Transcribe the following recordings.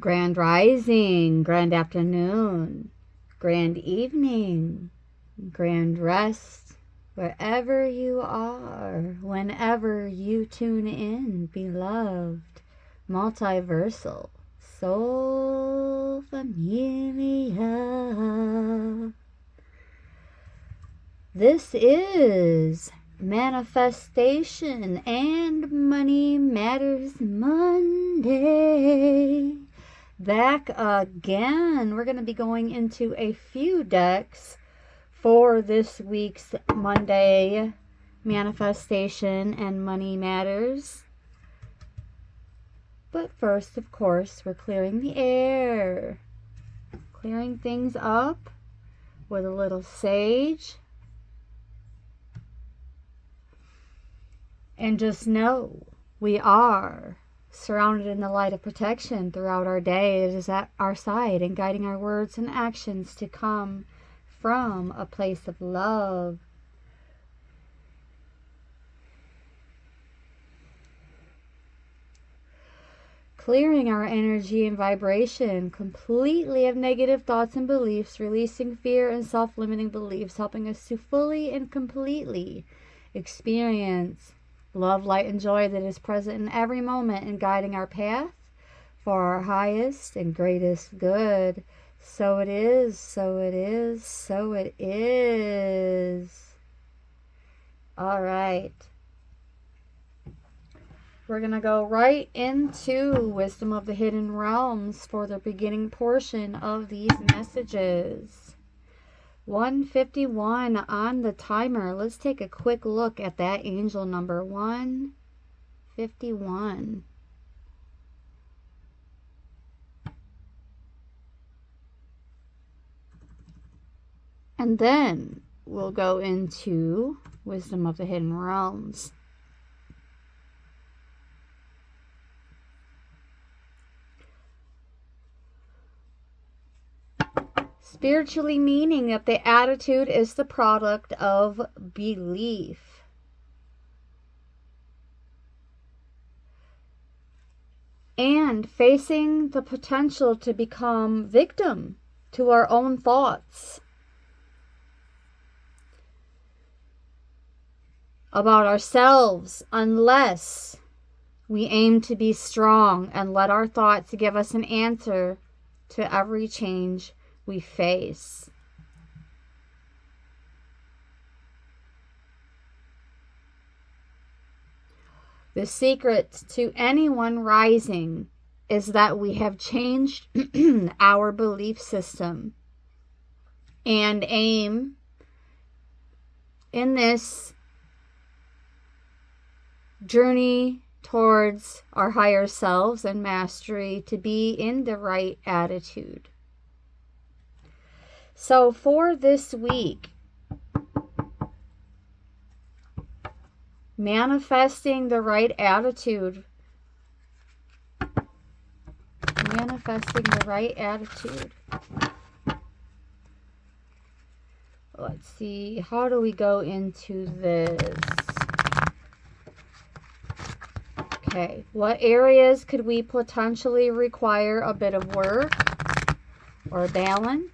Grand rising, grand afternoon, grand evening, grand rest, wherever you are, whenever you tune in, beloved, multiversal, soul familia. This is Manifestation and Money Matters Monday. Back again. We're going to be going into a few decks for this week's Monday Manifestation and Money Matters. But first, of course, we're clearing the air. Clearing things up with a little sage. And just know we are surrounded in the light of protection throughout our day. It is at our side and guiding our words and actions to come from a place of love. Clearing our energy and vibration completely of negative thoughts and beliefs, releasing fear and self-limiting beliefs, helping us to fully and completely experience love, light, and joy that is present in every moment and guiding our path for our highest and greatest good. So it is, so it is, so it is. All right. We're going to go right into Wisdom of the Hidden Realms for the beginning portion of these messages. 151 on the timer. Let's take a quick look at that angel number. 151. And then we'll go into Wisdom of the Hidden Realms. Spiritually meaning that the attitude is the product of belief. And facing the potential to become victim to our own thoughts about ourselves unless we aim to be strong and let our thoughts give us an answer to every change we face. The secret to anyone rising is that we have changed our belief system and aim in this journey towards our higher selves and mastery to be in the right attitude. So for this week, manifesting the right attitude. Manifesting the right attitude. Let's see, how do we go into this? Okay, what areas could we potentially require a bit of work or balance?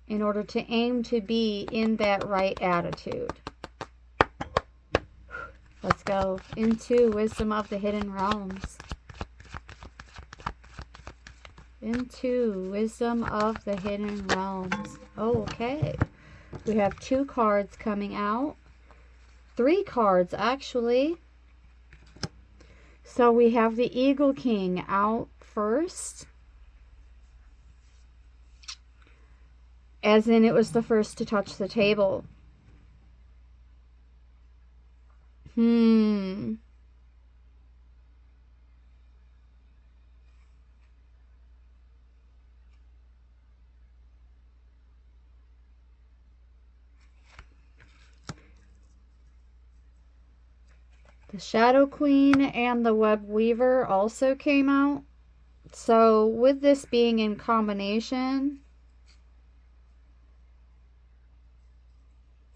In order to aim to be in that right attitude. Let's go into Wisdom of the Hidden Realms. Into Wisdom of the Hidden Realms. Okay. We have 2 cards coming out. 3 cards, actually. So we have the Eagle King out first. As in, it was the first to touch the table. The Shadow Queen and the Web Weaver also came out. So with this being in combination,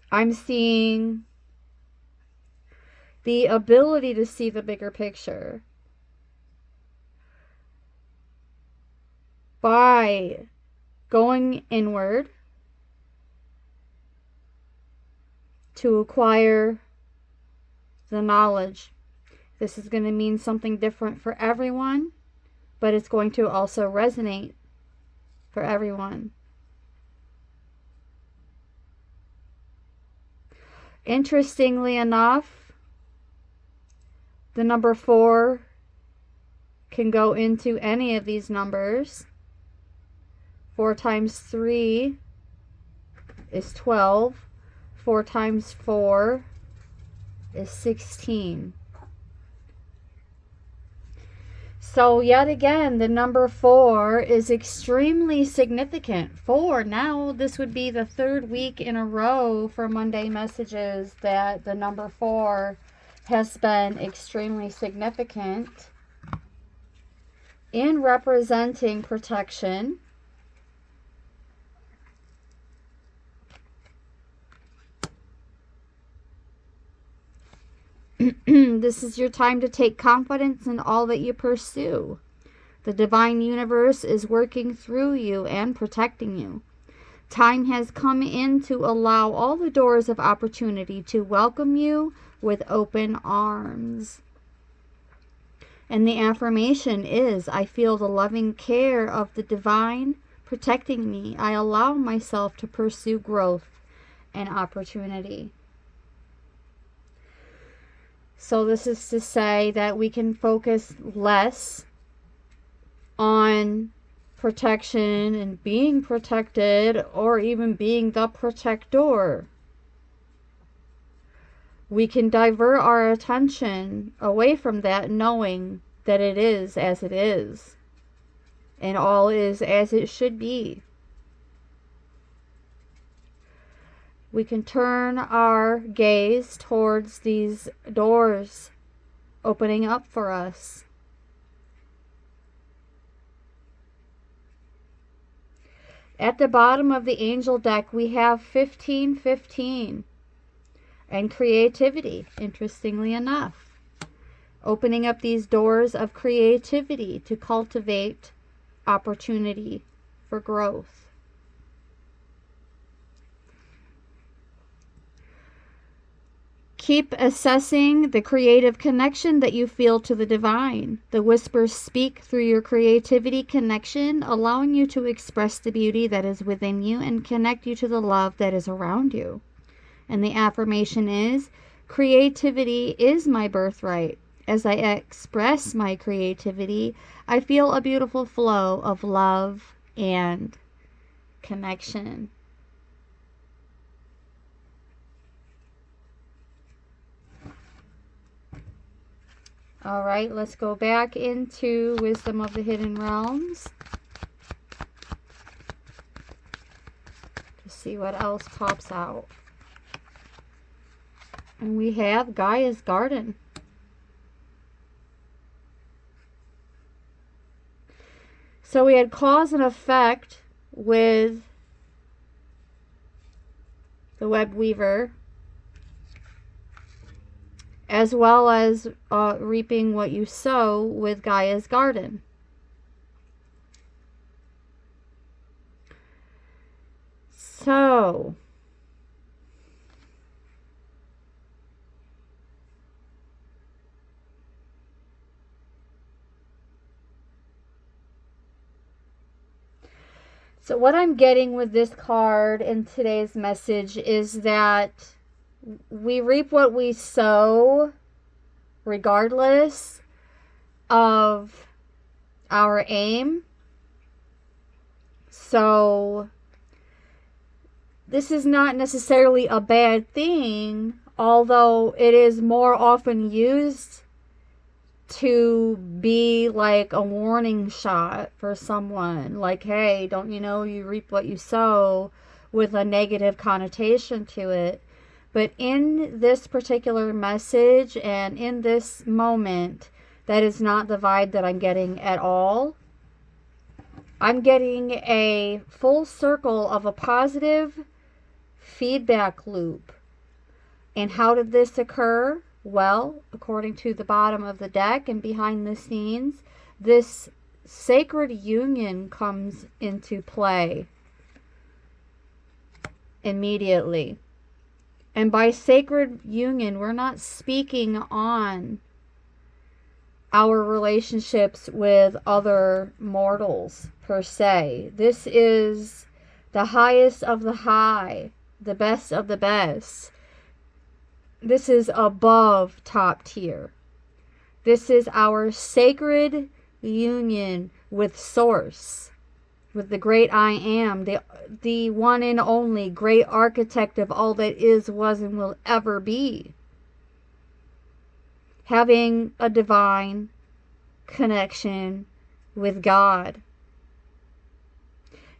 I'm seeing the ability to see the bigger picture by going inward to acquire the knowledge. This is going to mean something different for everyone, but it's going to also resonate for everyone. Interestingly enough, the number 4 can go into any of these numbers. 4 times 3 is 12. 4 times 4 is 16. So yet again, the number 4 is extremely significant. 4, now this would be the 3rd week in a row for Monday messages that the number 4 has been extremely significant in representing protection. This is your time to take confidence in all that you pursue. The divine universe is working through you and protecting you. Time has come in to allow all the doors of opportunity to welcome you with open arms. And the affirmation is, I feel the loving care of the divine protecting me. I allow myself to pursue growth and opportunity. So this is to say that we can focus less on protection and being protected, or even being the protector. We can divert our attention away from that, knowing that it is as it is, and all is as it should be. We can turn our gaze towards these doors opening up for us. At the bottom of the angel deck, we have 1515 and creativity, interestingly enough. Opening up these doors of creativity to cultivate opportunity for growth. Keep assessing the creative connection that you feel to the divine. The whispers speak through your creativity connection, allowing you to express the beauty that is within you and connect you to the love that is around you. And the affirmation is, creativity is my birthright. As I express my creativity, I feel a beautiful flow of love and connection. All right, let's go back into Wisdom of the Hidden Realms to see what else pops out. And we have Gaia's Garden. So we had cause and effect with the web weaver, as well as reaping what you sow with Gaia's Garden. So what I'm getting with this card in today's message is that we reap what we sow regardless of our aim. So this is not necessarily a bad thing, although it is more often used to be like a warning shot for someone. Like, hey, don't you know you reap what you sow, with a negative connotation to it. But in this particular message and in this moment, that is not the vibe that I'm getting at all. I'm getting a full circle of a positive feedback loop. And how did this occur? Well, according to the bottom of the deck and behind the scenes, this sacred union comes into play immediately. And by sacred union, we're not speaking on our relationships with other mortals per se. This is the highest of the high, the best of the best. This is above top tier. This is our sacred union with Source, with the great I am, the one and only great architect of all that is, was, and will ever be. Having a divine connection with God.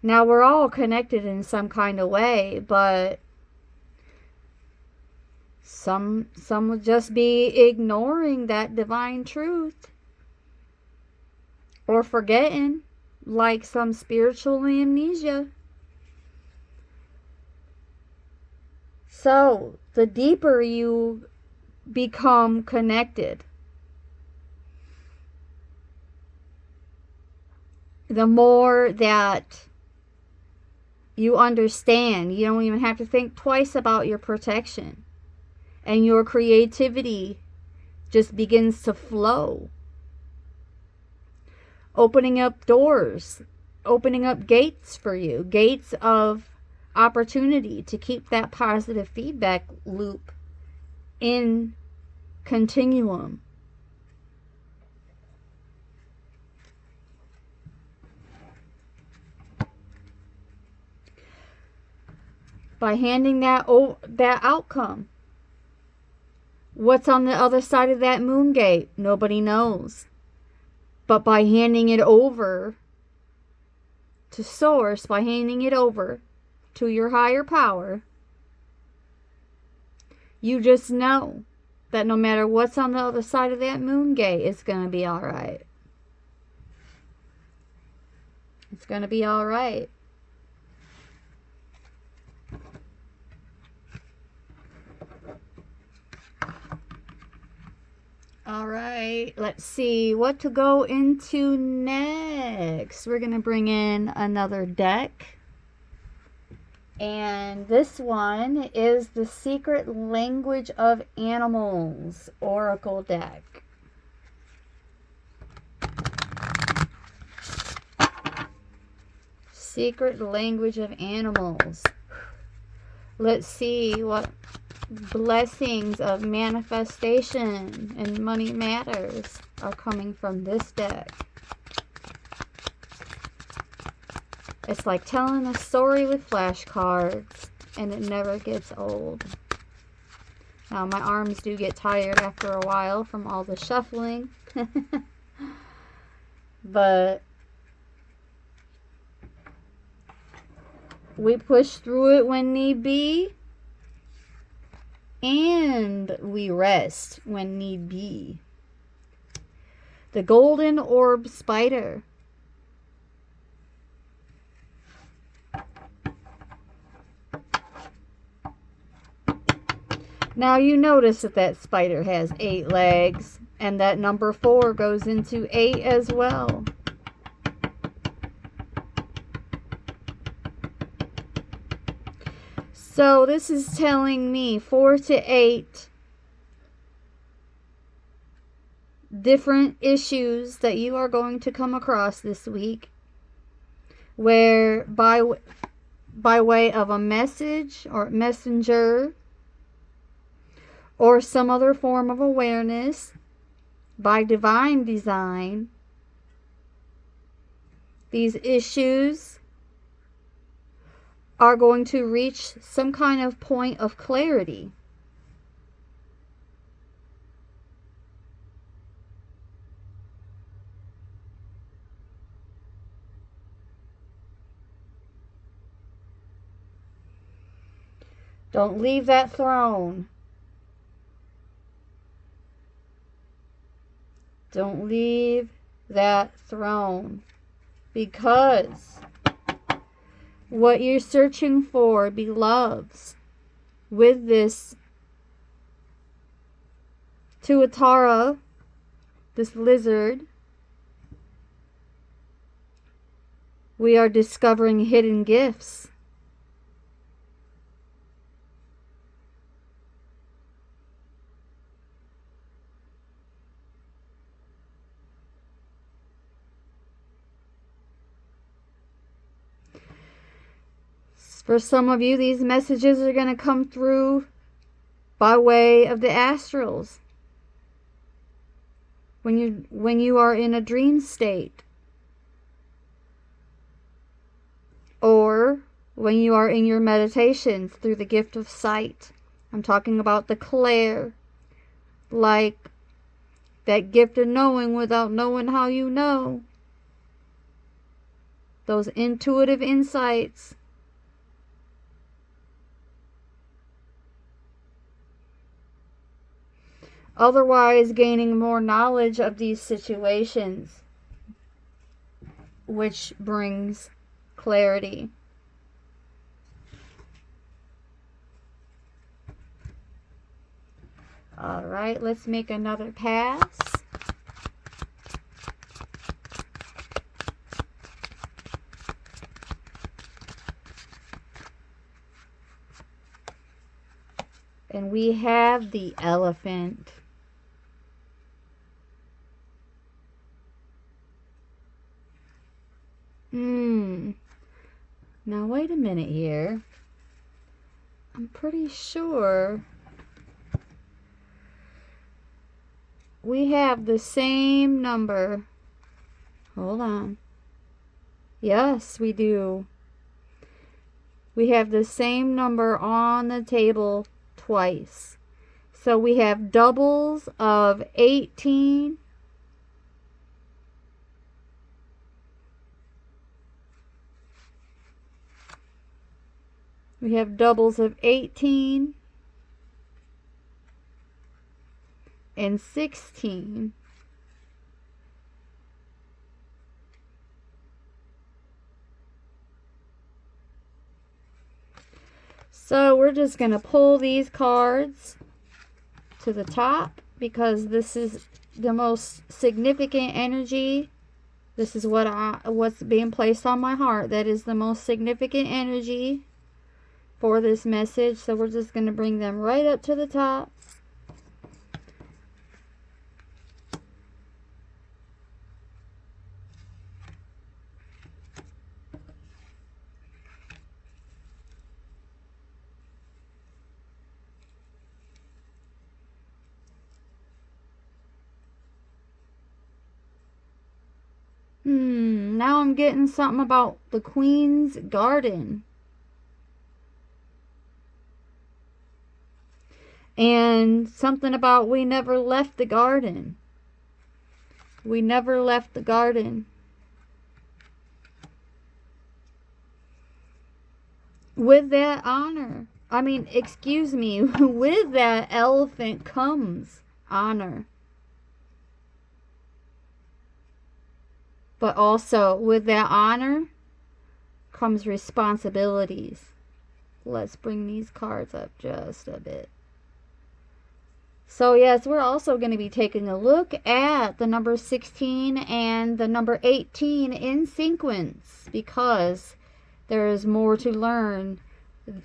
Now, we're all connected in some kind of way, but some would just be ignoring that divine truth, or forgetting, like some spiritual amnesia. So, the deeper you become connected, the more that you understand. You don't even have to think twice about your protection. And your creativity just begins to flow. Opening up doors, opening up gates for you, gates of opportunity to keep that positive feedback loop in continuum. By handing that outcome. What's on the other side of that moon gate? Nobody knows. But by handing it over to Source, by handing it over to your higher power, you just know that no matter what's on the other side of that moon gate, it's going to be all right. It's going to be all right. All right, let's see what to go into next. We're going to bring in another deck. And this one is the Secret Language of Animals Oracle deck. Secret Language of Animals. Let's see what blessings of manifestation and money matters are coming from this deck. It's like telling a story with flashcards, and it never gets old. Now, my arms do get tired after a while from all the shuffling. But we push through it when need be. And we rest when need be. The Golden Orb Spider. Now you notice that spider has 8 legs, and that number 4 goes into 8 as well. So this is telling me 4 to 8 different issues that you are going to come across this week, where by way of a message or messenger or some other form of awareness, by divine design, these issues are going to reach some kind of point of clarity. Don't leave that throne. Don't leave that throne, because what you're searching for, beloveds, with this Tuatara, this lizard, we are discovering hidden gifts. For some of you, these messages are going to come through by way of the astrals. When you are in a dream state, or when you are in your meditations through the gift of sight. I'm talking about the clair, like that gift of knowing without knowing how you know. Those intuitive insights. Otherwise, gaining more knowledge of these situations, which brings clarity. All right, let's make another pass. And we have the elephant. Now wait a minute here. I'm pretty sure we have the same number. Hold on. Yes, we do. We have the same number on the table twice. So we have doubles of 18. We have doubles of 18 and 16. So we're just going to pull these cards to the top because this is the most significant energy. This is what's being placed on my heart. That is the most significant energy for this message. So we're just going to bring them right up to the top. Now I'm getting something about the Queen's Garden. And something about we never left the garden. We never left the garden. With that honor. I mean, excuse me. With that elephant comes honor. But also, with that honor comes responsibilities. Let's bring these cards up just a bit. So yes, we're also going to be taking a look at the number 16 and the number 18 in sequence, because there is more to learn.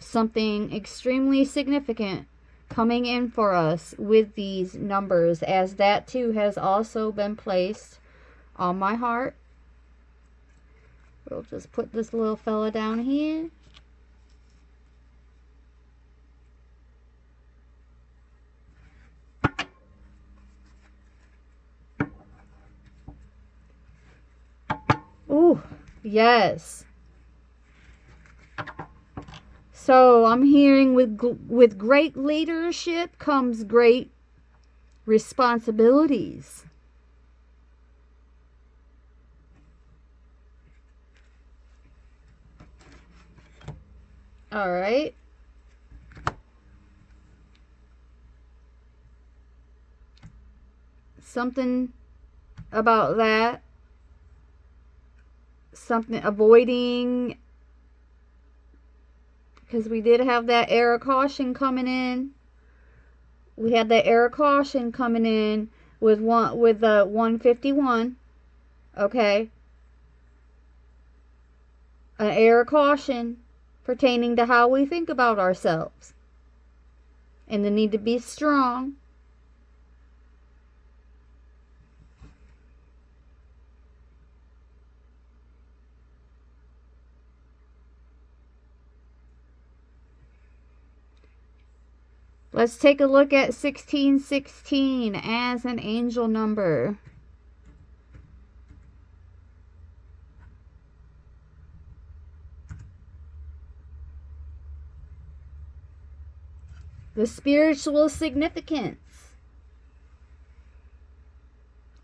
Something extremely significant coming in for us with these numbers, as that too has also been placed on my heart. We'll just put this little fella down here. Ooh, yes. So I'm hearing with great leadership comes great responsibilities. All right. Something about that. Something avoiding, because we did have that air of caution coming in We had the air caution coming in with the 151. Okay. An air caution pertaining to how we think about ourselves. And the need to be strong. Let's take a look at 1616 as an angel number. The spiritual significance.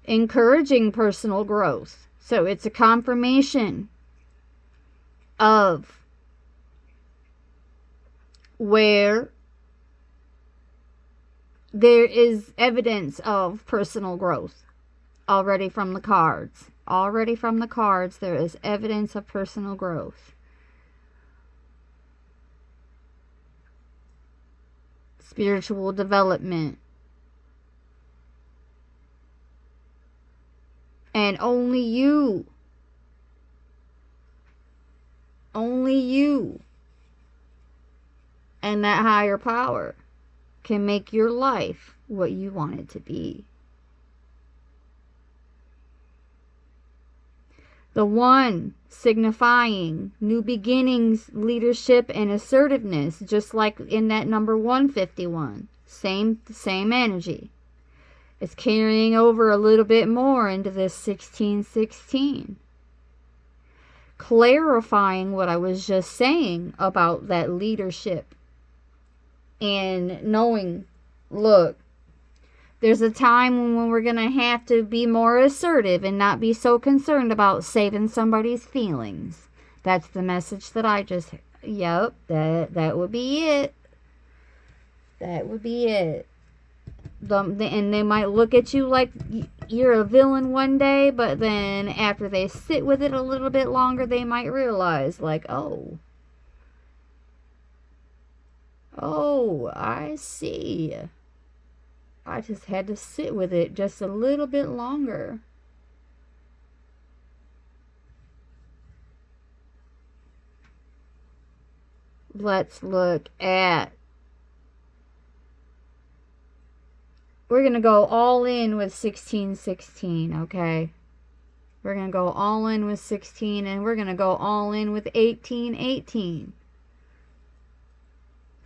Encouraging personal growth. So it's a confirmation of where there is evidence of personal growth already from the cards. Already from the cards, there is evidence of personal growth. Spiritual development. And only you and that higher power can make your life what you want it to be. The 1 signifying new beginnings, leadership, and assertiveness, just like in that number 151. Same energy. It's carrying over a little bit more into this 1616. Clarifying what I was just saying about that leadership. And knowing, look, there's a time when we're going to have to be more assertive and not be so concerned about saving somebody's feelings. That's the message that I just, yep, that would be it. That would be it. And they might look at you like you're a villain one day, but then after they sit with it a little bit longer, they might realize, like, oh, I see. I just had to sit with it just a little bit longer. Let's look at, we're going to go all in with 1616, okay? We're going to go all in with 16, and we're going to go all in with 1818.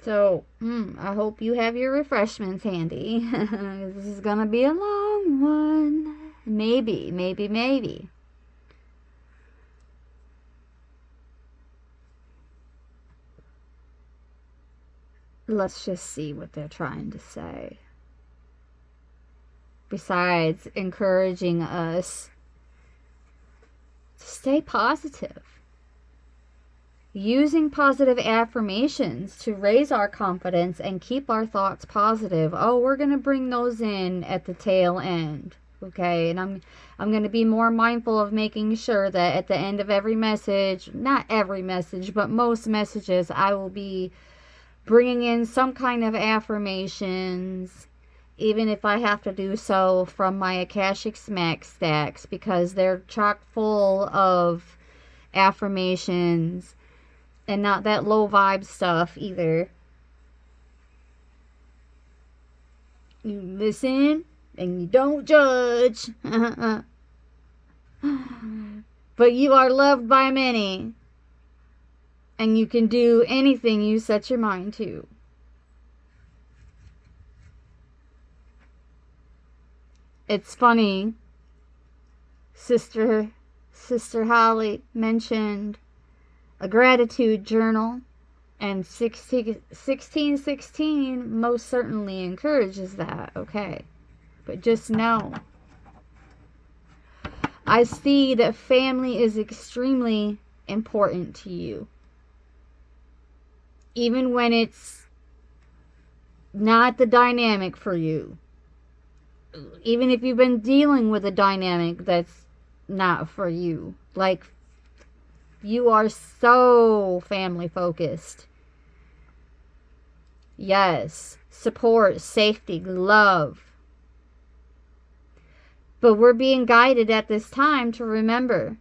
So, I hope you have your refreshments handy. This is going to be a long one. Maybe. Let's just see what they're trying to say. Besides encouraging us to stay positive. Using positive affirmations to raise our confidence and keep our thoughts positive. Oh, we're going to bring those in at the tail end. Okay, and I'm going to be more mindful of making sure that at the end of every message, not every message, but most messages, I will be bringing in some kind of affirmations, even if I have to do so from my Akashic Smack stacks, because they're chock full of affirmations. And not that low vibe stuff either. You listen and you don't judge. But you are loved by many. And you can do anything you set your mind to. It's funny. Sister Holly mentioned a gratitude journal, and 1616 most certainly encourages that, okay? But just know, I see that family is extremely important to you. Even when it's not the dynamic for you. Even if you've been dealing with a dynamic that's not for you. Like, you are so family focused. Yes, support, safety, love. But we're being guided at this time to remember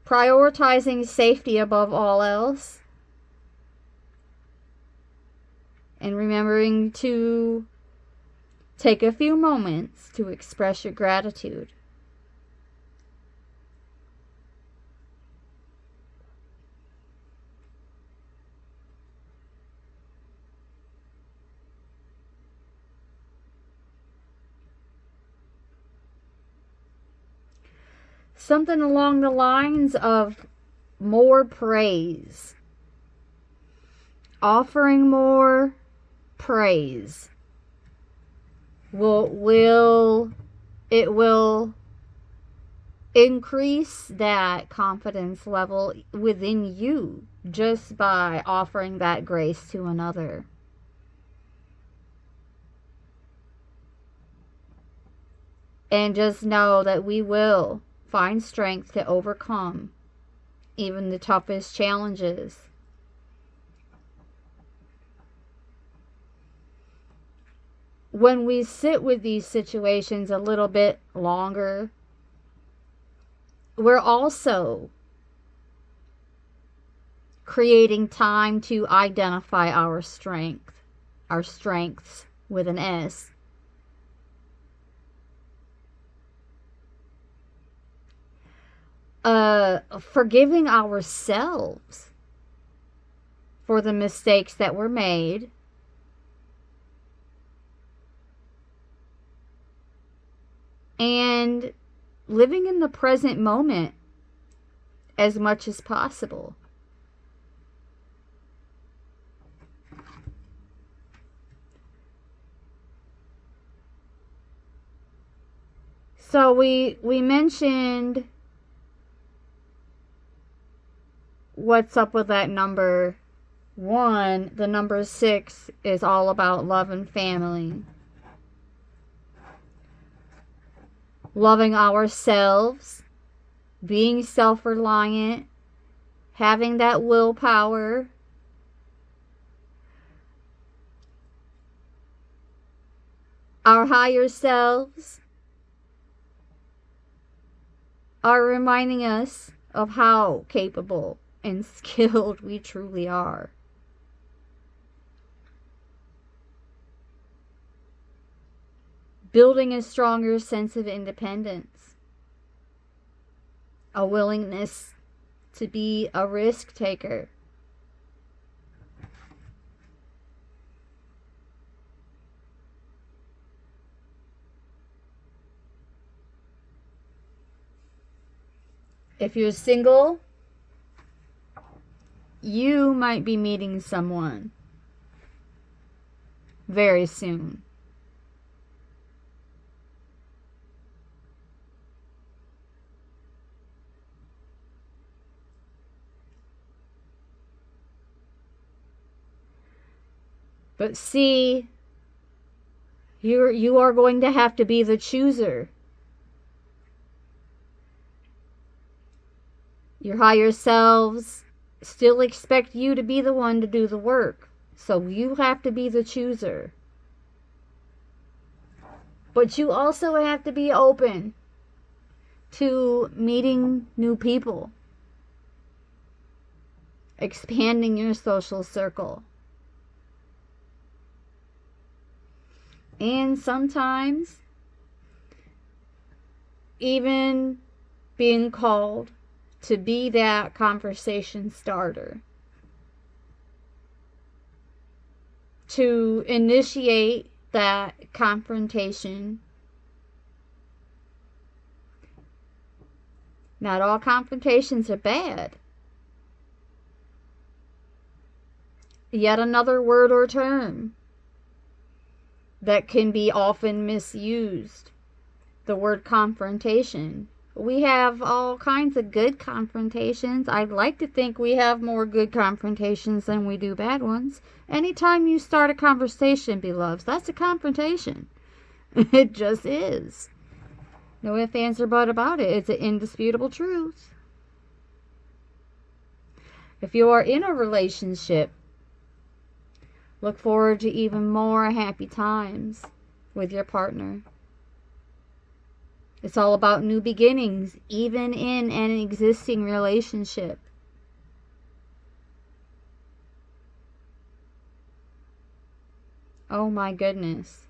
prioritizing safety above all else, and remembering to take a few moments to express your gratitude. Something along the lines of more praise. Offering more praise will increase that confidence level within you just by offering that grace to another. And just know that we will find strength to overcome even the toughest challenges. When we sit with these situations a little bit longer, we're also creating time to identify our strengths with an S. Forgiving ourselves for the mistakes that were made, and living in the present moment as much as possible. So we mentioned what's up with that number 1. The number 6 is all about love and family. Loving ourselves, being self-reliant, having that willpower, our higher selves are reminding us of how capable and skilled we truly are. Building a stronger sense of independence, a willingness to be a risk taker. If you're single, you might be meeting someone very soon. But see, you are going to have to be the chooser. Your higher selves still expect you to be the one to do the work. So you have to be the chooser. But you also have to be open to meeting new people, expanding your social circle. And sometimes even being called to be that conversation starter, to initiate that confrontation. Not all confrontations are bad. Yet another word or term that can be often misused, the word confrontation. We have all kinds of good confrontations. I'd like to think we have more good confrontations than we do bad ones. Anytime you start a conversation, beloveds, that's a confrontation. It just is. No ifs, ands, or buts about it. It's an indisputable truth. If you are in a relationship, look forward to even more happy times with your partner. It's all about new beginnings, even in an existing relationship. Oh my goodness.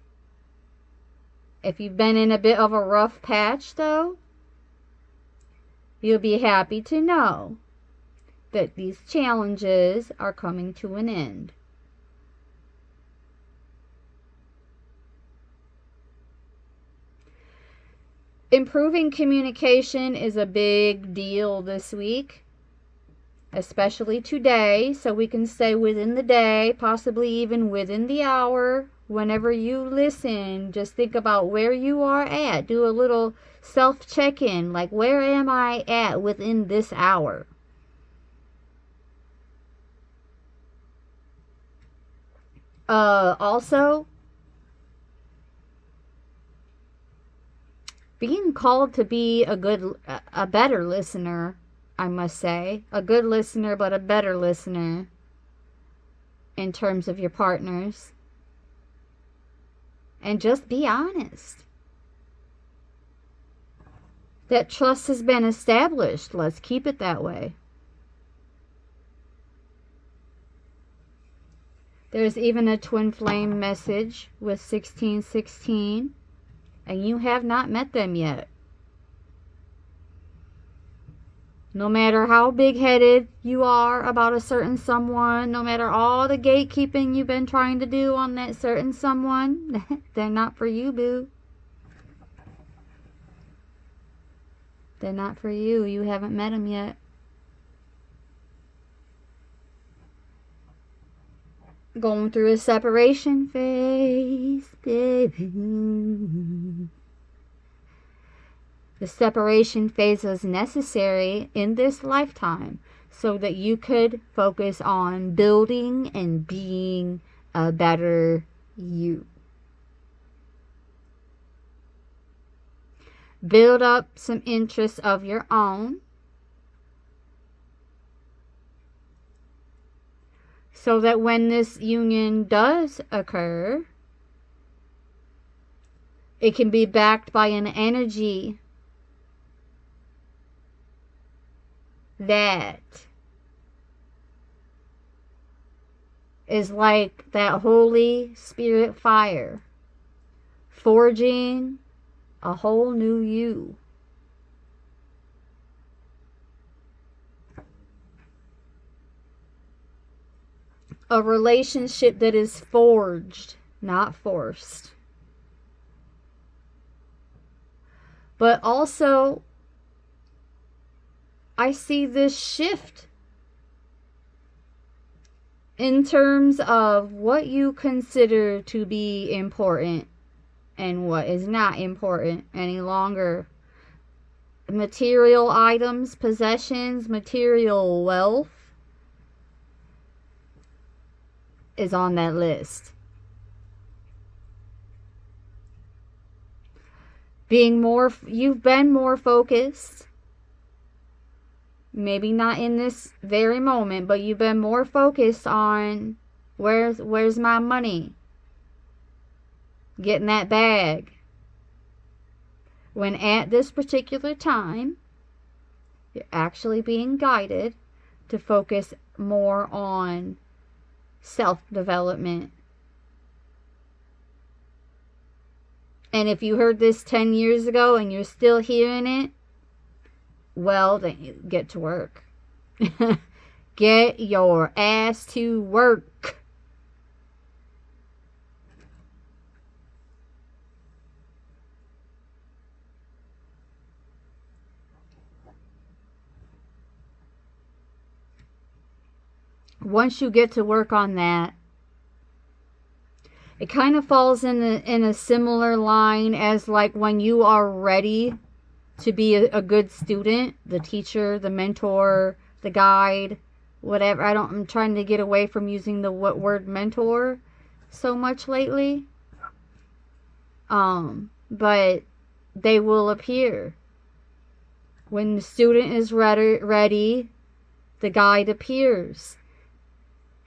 If you've been in a bit of a rough patch, though, you'll be happy to know that these challenges are coming to an end. Improving communication is a big deal this week, especially today, so we can stay within the day, possibly even within the hour. Whenever you listen, just think about where you are at. Do a little self-check-in, like where am I at within this hour? Also, being called to be a better listener, I must say. A good listener, but a better listener in terms of your partners. And just be honest. That trust has been established. Let's keep it that way. There's even a twin flame message with 1616. And you have not met them yet. No matter how big-headed you are about a certain someone, no matter all the gatekeeping you've been trying to do on that certain someone, they're not for you, boo. They're not for you. You haven't met them yet. Going through a separation phase, baby. The separation phase was necessary in this lifetime so that you could focus on building and being a better you. Build up some interests of your own so that when this union does occur, it can be backed by an energy that is like that Holy Spirit fire, forging a whole new you. A relationship that is forged, not forced. But also, I see this shift in terms of what you consider to be important and what is not important any longer. Material items, possessions, material wealth is on that list. You've been more focused. Maybe not in this very moment, but you've been more focused on where's my money? Getting that bag. When at this particular time, you're actually being guided to focus more on self-development. And if you heard this 10 years ago and you're still hearing it, well, then you get to work. Get your ass to work. Once you get to work on that, it kind of falls in a similar line as like when you are ready to be a good student, the teacher, the mentor, the guide, whatever. I'm trying to get away from using the word mentor so much lately. But they will appear. When the student is ready, the guide appears.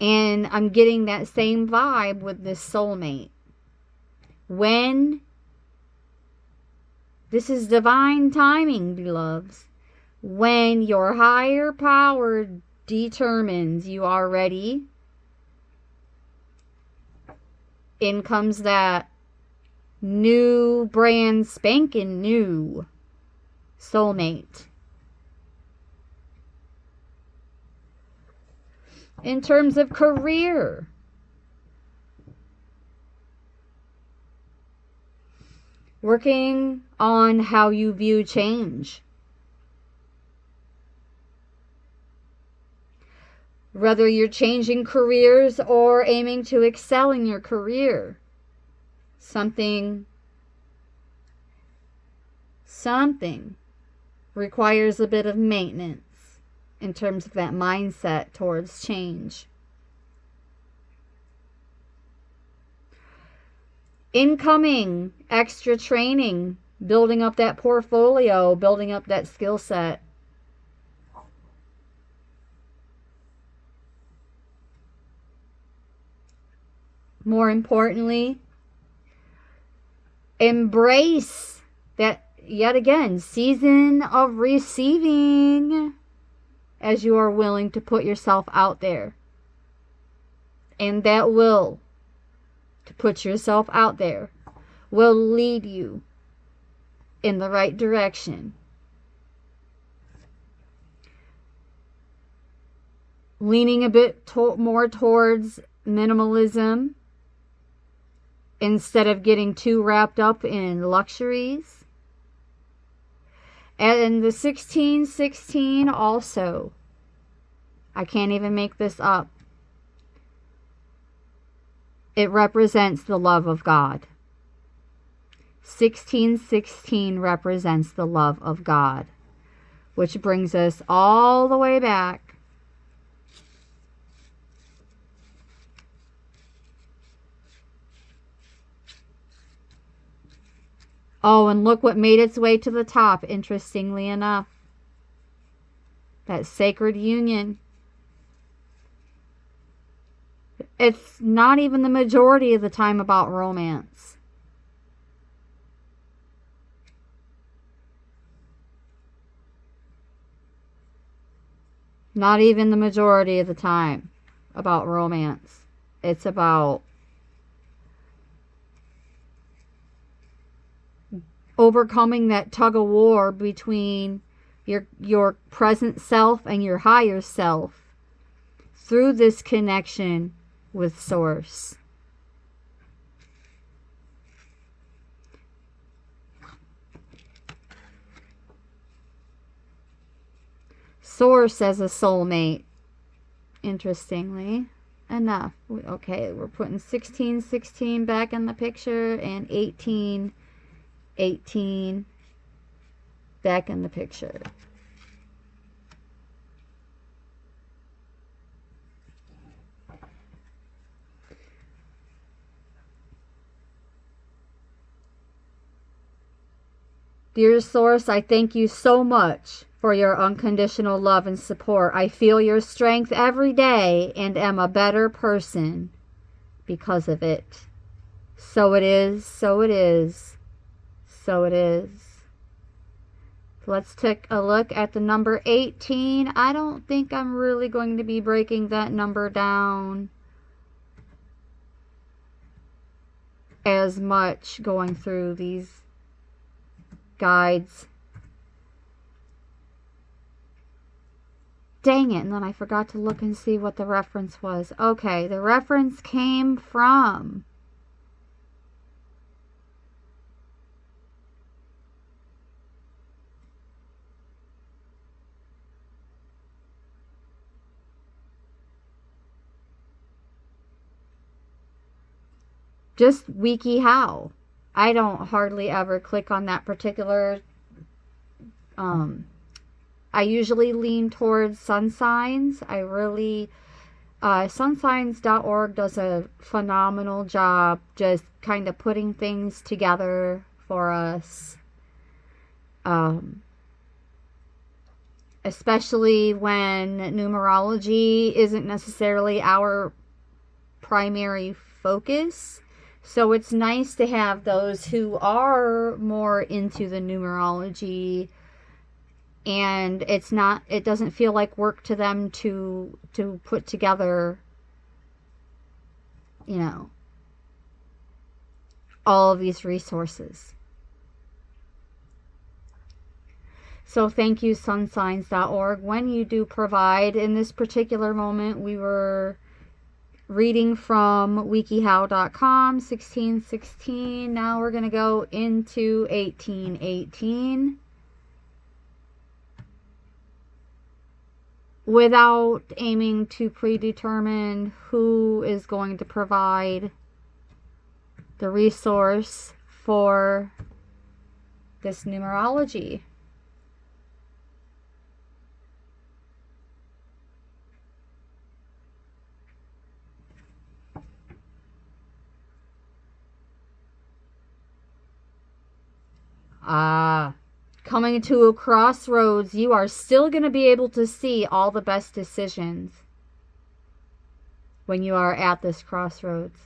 And I'm getting that same vibe with this soulmate. When, this is divine timing, beloveds. When your higher power determines you are ready, in comes that new, brand spanking new soulmate. In terms of career, working on how you view change. Whether you're changing careers or aiming to excel in your career. Something requires a bit of maintenance in terms of that mindset towards change. Incoming extra training, building up that portfolio, building up that skill set. More importantly, embrace that, yet again, season of receiving as you are willing to put yourself out there. And that will, to put yourself out there, will lead you in the right direction. Leaning a bit more towards minimalism instead of getting too wrapped up in luxuries. And the 1616 also, I can't even make this up. It represents the love of God. 1616 represents the love of God, which brings us all the way back and look what made its way to the top, interestingly enough. That sacred union. It's not even the majority of the time about romance. Not even the majority of the time about romance. It's about overcoming that tug of war between your present self and your higher self through this connection with Source. Source as a soulmate, interestingly enough. Okay, we're putting 1616 back in the picture and 1818 back in the picture. Dear Source, I thank you so much for your unconditional love and support. I feel your strength every day and am a better person because of it. So it is, so it is, so it is. Let's take a look at the number 18. I don't think I'm really going to be breaking that number down as much going through these guides. Dang it, and then I forgot to look and see what the reference was. Okay, the reference came from just WikiHow. I don't hardly ever click on that particular I usually lean towards sun signs. I really Sunsigns.org does a phenomenal job just kind of putting things together for us. Especially when numerology isn't necessarily our primary focus. So it's nice to have those who are more into the numerology, and it doesn't feel like work to them to put together, all of these resources. So thank you, sunsigns.org. When you do provide, in this particular moment, we were reading from wikihow.com, 1616. Now we're going to go into 1818. Without aiming to predetermine who is going to provide the resource for this numerology. Coming to a crossroads, you are still going to be able to see all the best decisions when you are at this crossroads.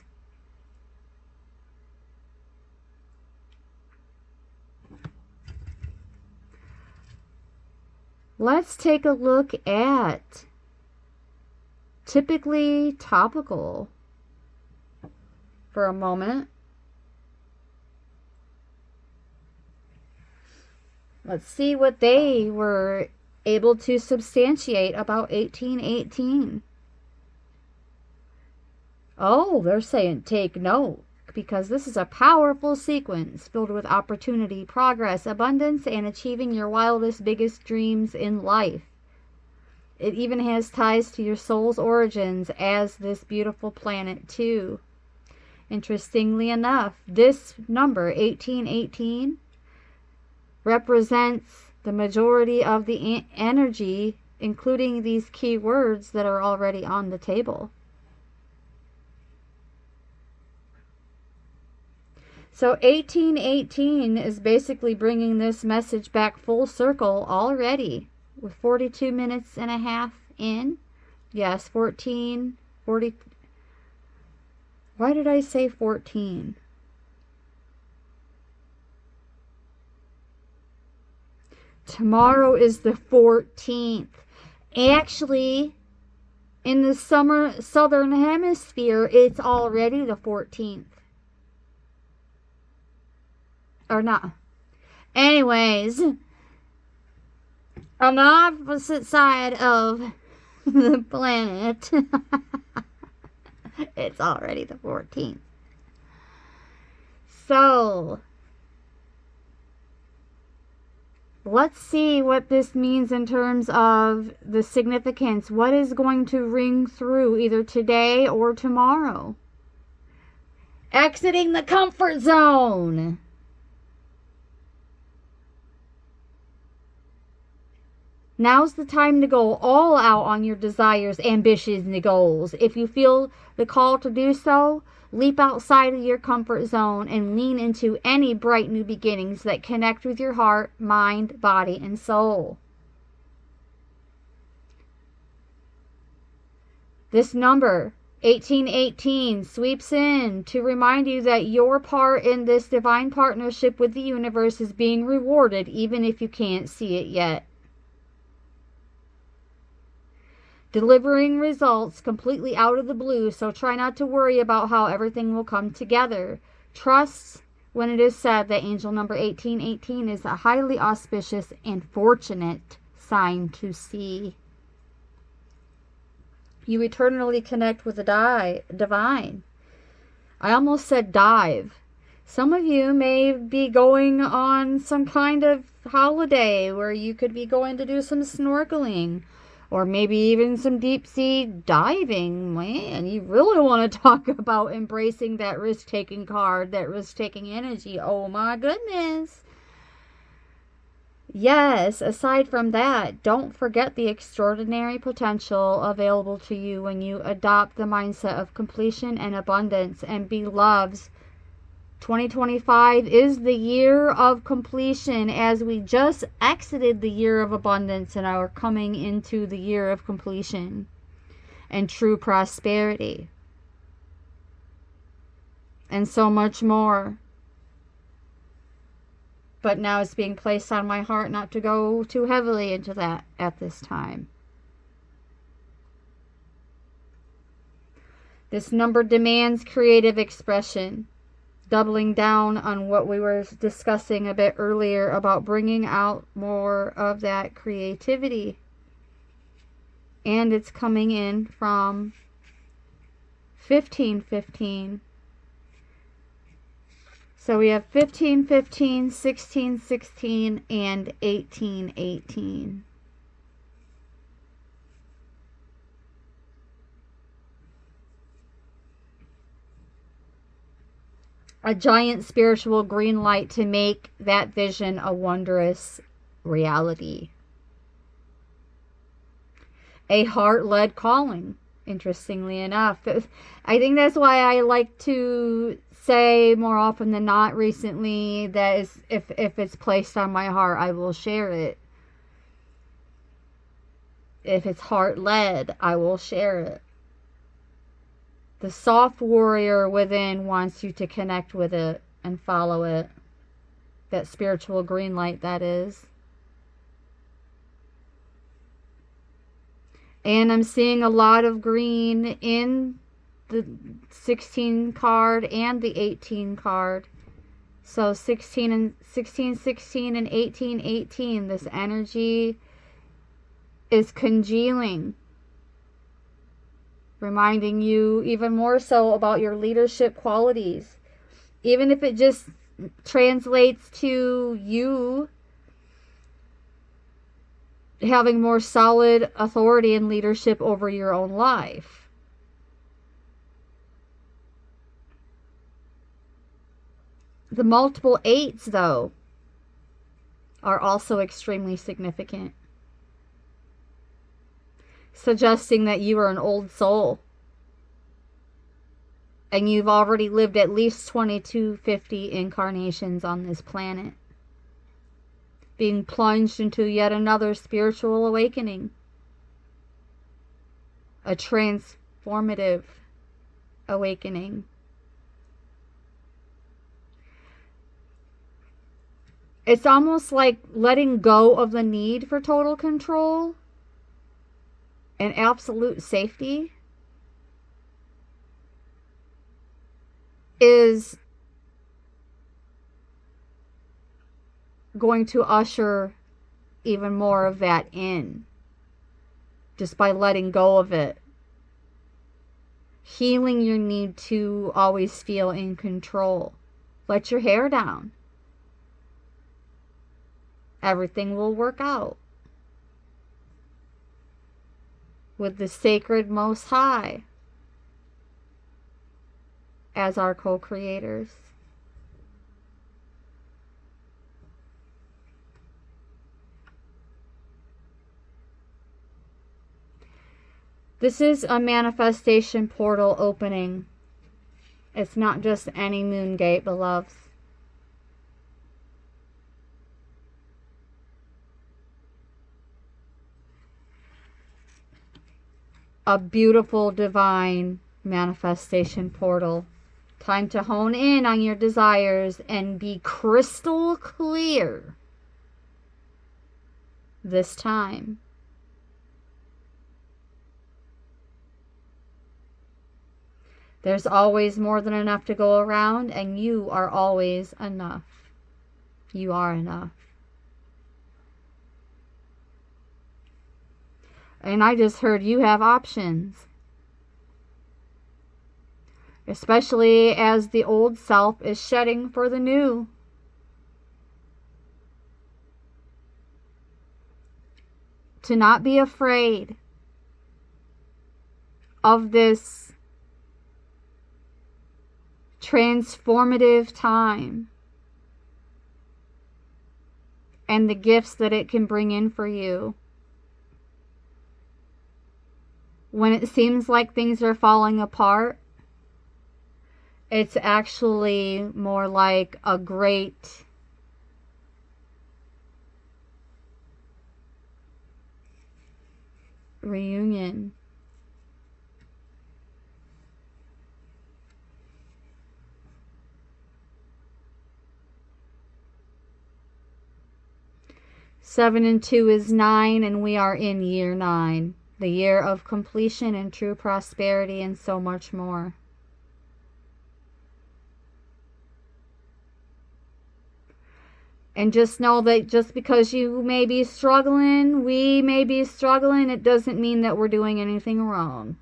Let's take a look at typically topical for a moment. Let's see what they were able to substantiate about 1818. Oh, they're saying take note, because this is a powerful sequence filled with opportunity, progress, abundance, and achieving your wildest, biggest dreams in life. It even has ties to your soul's origins as this beautiful planet too. Interestingly enough, this number, 1818, represents the majority of the energy, including these key words that are already on the table. So 1818 is basically bringing this message back full circle already, with 42 minutes and a half in. Yes, 40. Why did I say 14? Tomorrow is the 14th. Actually, in the southern hemisphere, it's already the 14th. Or not. Anyways, on the opposite side of the planet, it's already the 14th. So, let's see what this means in terms of the significance. What is going to ring through either today or tomorrow? Exiting the comfort zone. Now's the time to go all out on your desires, ambitions, and goals. If you feel the call to do so, leap outside of your comfort zone and lean into any bright new beginnings that connect with your heart, mind, body, and soul. This number, 1818, sweeps in to remind you that your part in this divine partnership with the universe is being rewarded, even if you can't see it yet. Delivering results completely out of the blue, so try not to worry about how everything will come together. Trust when it is said that angel number 1818 is a highly auspicious and fortunate sign to see. You eternally connect with the divine. I almost said dive. Some of you may be going on some kind of holiday where you could be going to do some snorkeling. Or maybe even some deep sea diving. Man, you really want to talk about embracing that risk-taking card, that risk-taking energy. Oh my goodness. Yes, aside from that, don't forget the extraordinary potential available to you when you adopt the mindset of completion and abundance. And beloveds, 2025 is the year of completion, as we just exited the year of abundance and are coming into the year of completion and true prosperity. And so much more. But now it's being placed on my heart not to go too heavily into that at this time. This number demands creative expression, doubling down on what we were discussing a bit earlier about bringing out more of that creativity. And it's coming in from 1515. So we have 1515, 1616, and 1818. A giant spiritual green light to make that vision a wondrous reality. A heart-led calling, interestingly enough. I think that's why I like to say more often than not recently that is, if it's placed on my heart, I will share it. If it's heart-led, I will share it. The soft warrior within wants you to connect with it and follow it. That spiritual green light, that is. And I'm seeing a lot of green in the 16 card and the 18 card. So 16 and 16 and 18, this energy is congealing, reminding you even more so about your leadership qualities. Even if it just translates to you having more solid authority and leadership over your own life. The multiple 8s, though, are also extremely significant, suggesting that you are an old soul and you've already lived at least 2250 incarnations on this planet, being plunged into yet another spiritual awakening, a transformative awakening. It's almost like letting go of the need for total control and absolute safety is going to usher even more of that in, just by letting go of it. Healing your need to always feel in control. Let your hair down. Everything will work out with the sacred Most High as our co-creators. This is a manifestation portal opening. It's not just any moon gate, beloveds. A beautiful divine manifestation portal. Time to hone in on your desires and be crystal clear this time. There's always more than enough to go around, and you are always enough. You are enough. And I just heard you have options. Especially as the old self is shedding for the new. To not be afraid of this transformative time and the gifts that it can bring in for you. When it seems like things are falling apart, it's actually more like a great reunion. Seven and 2 is 9, and we are in year 9, the year of completion and true prosperity and so much more. And just know that just because you may be struggling, we may be struggling, it doesn't mean that we're doing anything wrong.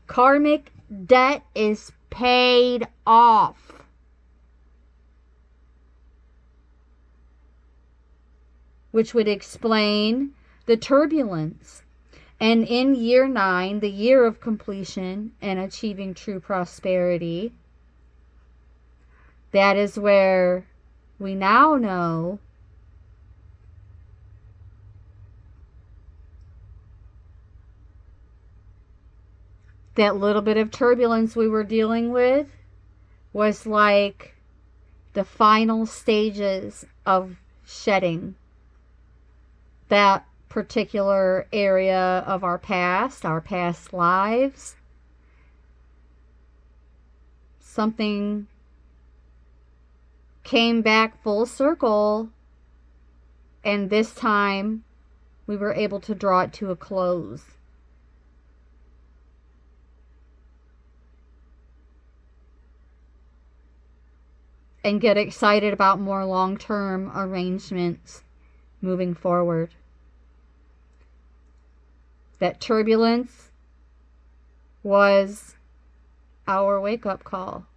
Karmic debt is paid off. Which would explain the turbulence. And in year 9, the year of completion and achieving true prosperity, that is where we now know that little bit of turbulence we were dealing with was like the final stages of shedding that particular area of our past lives. Something came back full circle, and this time we were able to draw it to a close. And get excited about more long-term arrangements moving forward. That turbulence was our wake-up call.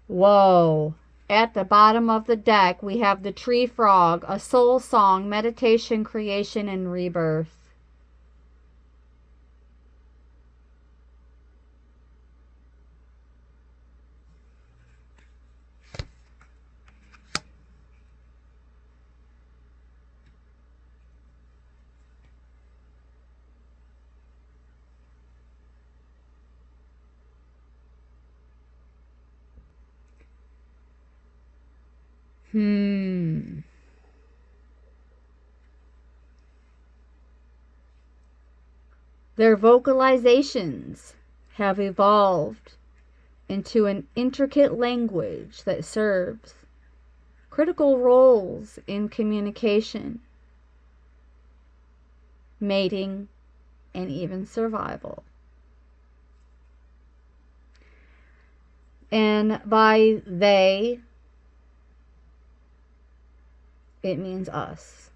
Whoa. At the bottom of the deck, we have the tree frog, a soul song, meditation, creation, and rebirth. Their vocalizations have evolved into an intricate language that serves critical roles in communication, mating, and even survival. And by they, it means us.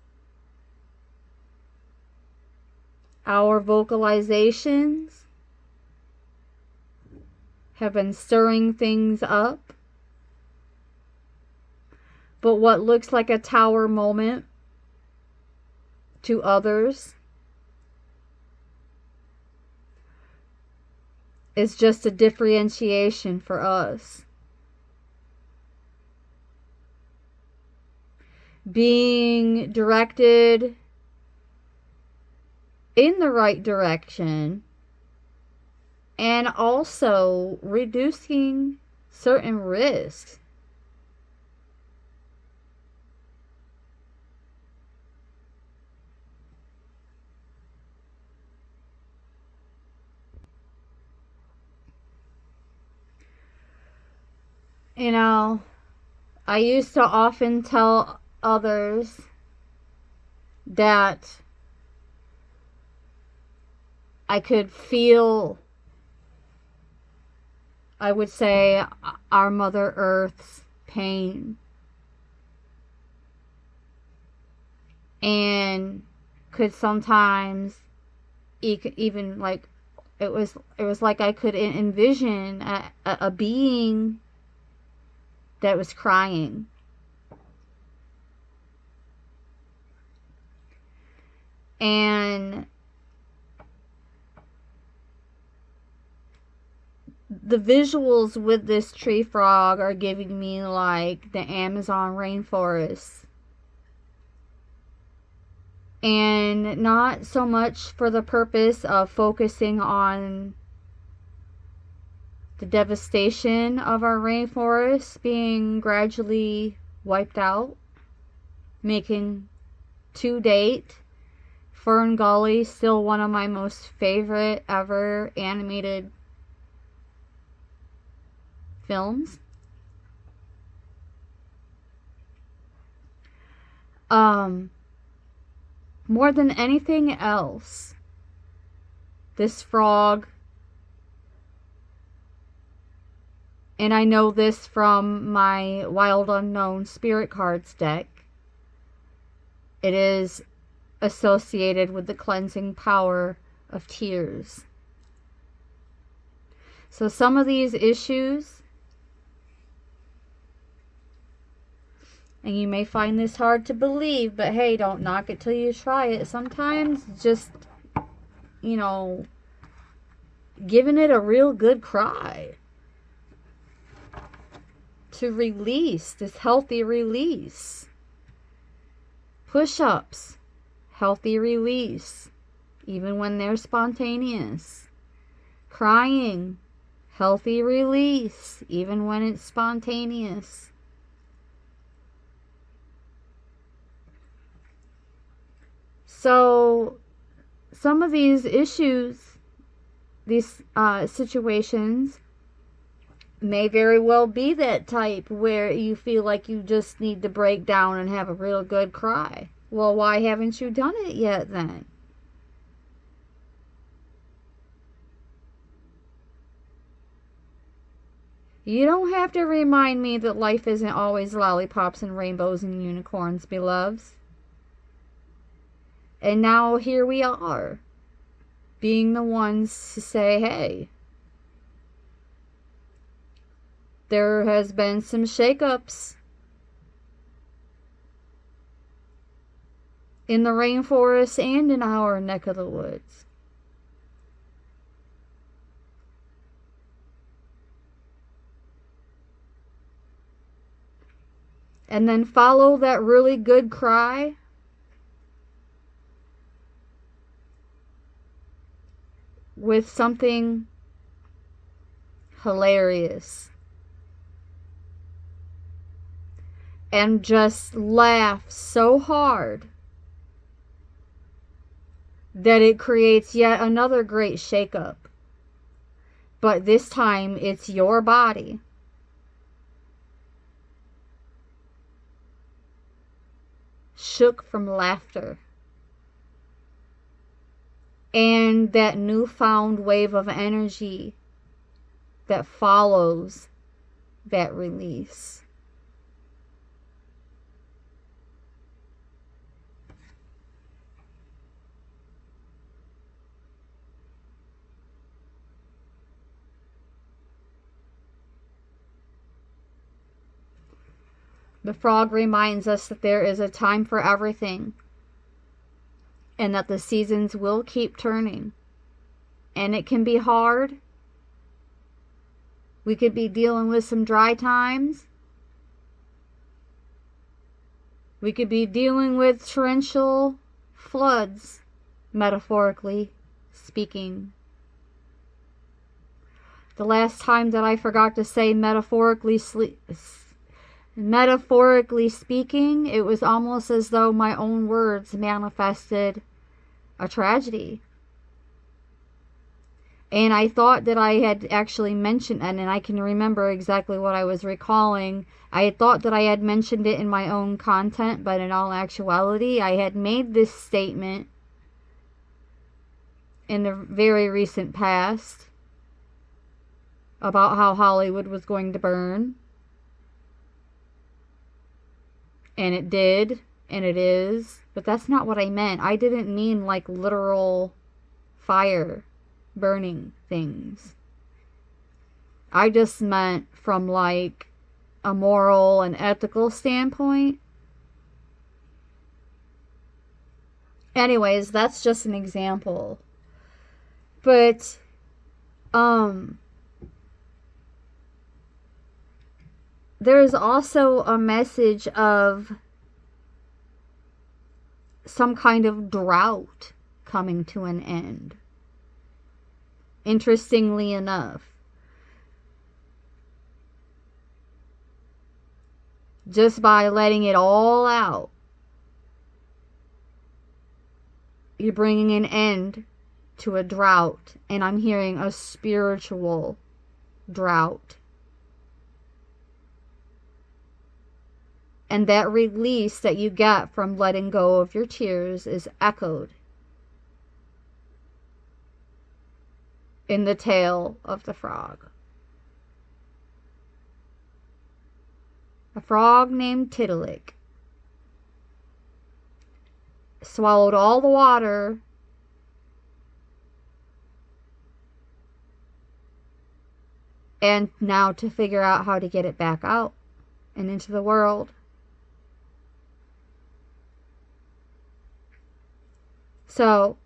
Our vocalizations have been stirring things up. But what looks like a tower moment to others is just a differentiation for us. Being directed in the right direction and also reducing certain risks. You know, I used to often tell others that I could feel, I would say, our Mother Earth's pain. And could sometimes even like, it was like I could envision a being that was crying. And the visuals with this tree frog are giving me like the Amazon rainforest. And not so much for the purpose of focusing on the devastation of our rainforests being gradually wiped out, making to date Fern Gully still one of my most favorite ever animated films. More than anything else, this frog, and I know this from my Wild Unknown Spirit Cards deck, it is associated with the cleansing power of tears. So some of these issues, and you may find this hard to believe, but hey, don't knock it till you try it. Sometimes just, giving it a real good cry to release this healthy release. Push-ups, healthy release, even when they're spontaneous. Crying, healthy release, even when it's spontaneous. So, some of these issues, these situations, may very well be that type where you feel like you just need to break down and have a real good cry. Well, why haven't you done it yet then? You don't have to remind me that life isn't always lollipops and rainbows and unicorns, beloveds. And now here we are, being the ones to say, hey, there has been some shakeups in the rainforest and in our neck of the woods. And then follow that really good cry with something hilarious. And just laugh so hard that it creates yet another great shakeup. But this time it's your body. Shook from laughter. And that newfound wave of energy that follows that release. The frog reminds us that there is a time for everything, and that the seasons will keep turning. And it can be hard. We could be dealing with some dry times. We could be dealing with torrential floods, metaphorically speaking. The last time that I forgot to say metaphorically speaking, it was almost as though my own words manifested a tragedy. And I thought that I had actually mentioned, and I can remember exactly what I was recalling. I had thought that I had mentioned it in my own content, but in all actuality, I had made this statement in the very recent past about how Hollywood was going to burn. And it did, and it is, but that's not what I meant. I didn't mean like literal fire burning things. I just meant from like a moral and ethical standpoint. Anyways, that's just an example. But, there's also a message of some kind of drought coming to an end. Interestingly enough. Just by letting it all out, you're bringing an end to a drought. And I'm hearing a spiritual drought. And that release that you get from letting go of your tears is echoed in the tail of the frog. A frog named Tiddalik swallowed all the water and now to figure out how to get it back out and into the world. So,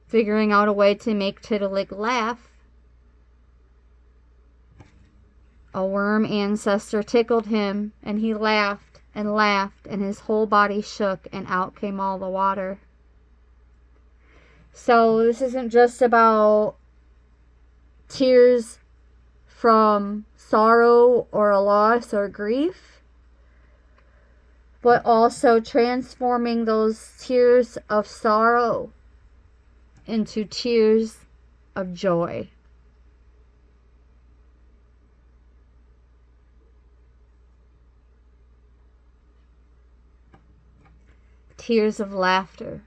figuring out a way to make Tiddalik laugh, a worm ancestor tickled him, and he laughed, and his whole body shook, and out came all the water. So this isn't just about tears from sorrow or a loss or grief, but also transforming those tears of sorrow into tears of joy. Tears of laughter.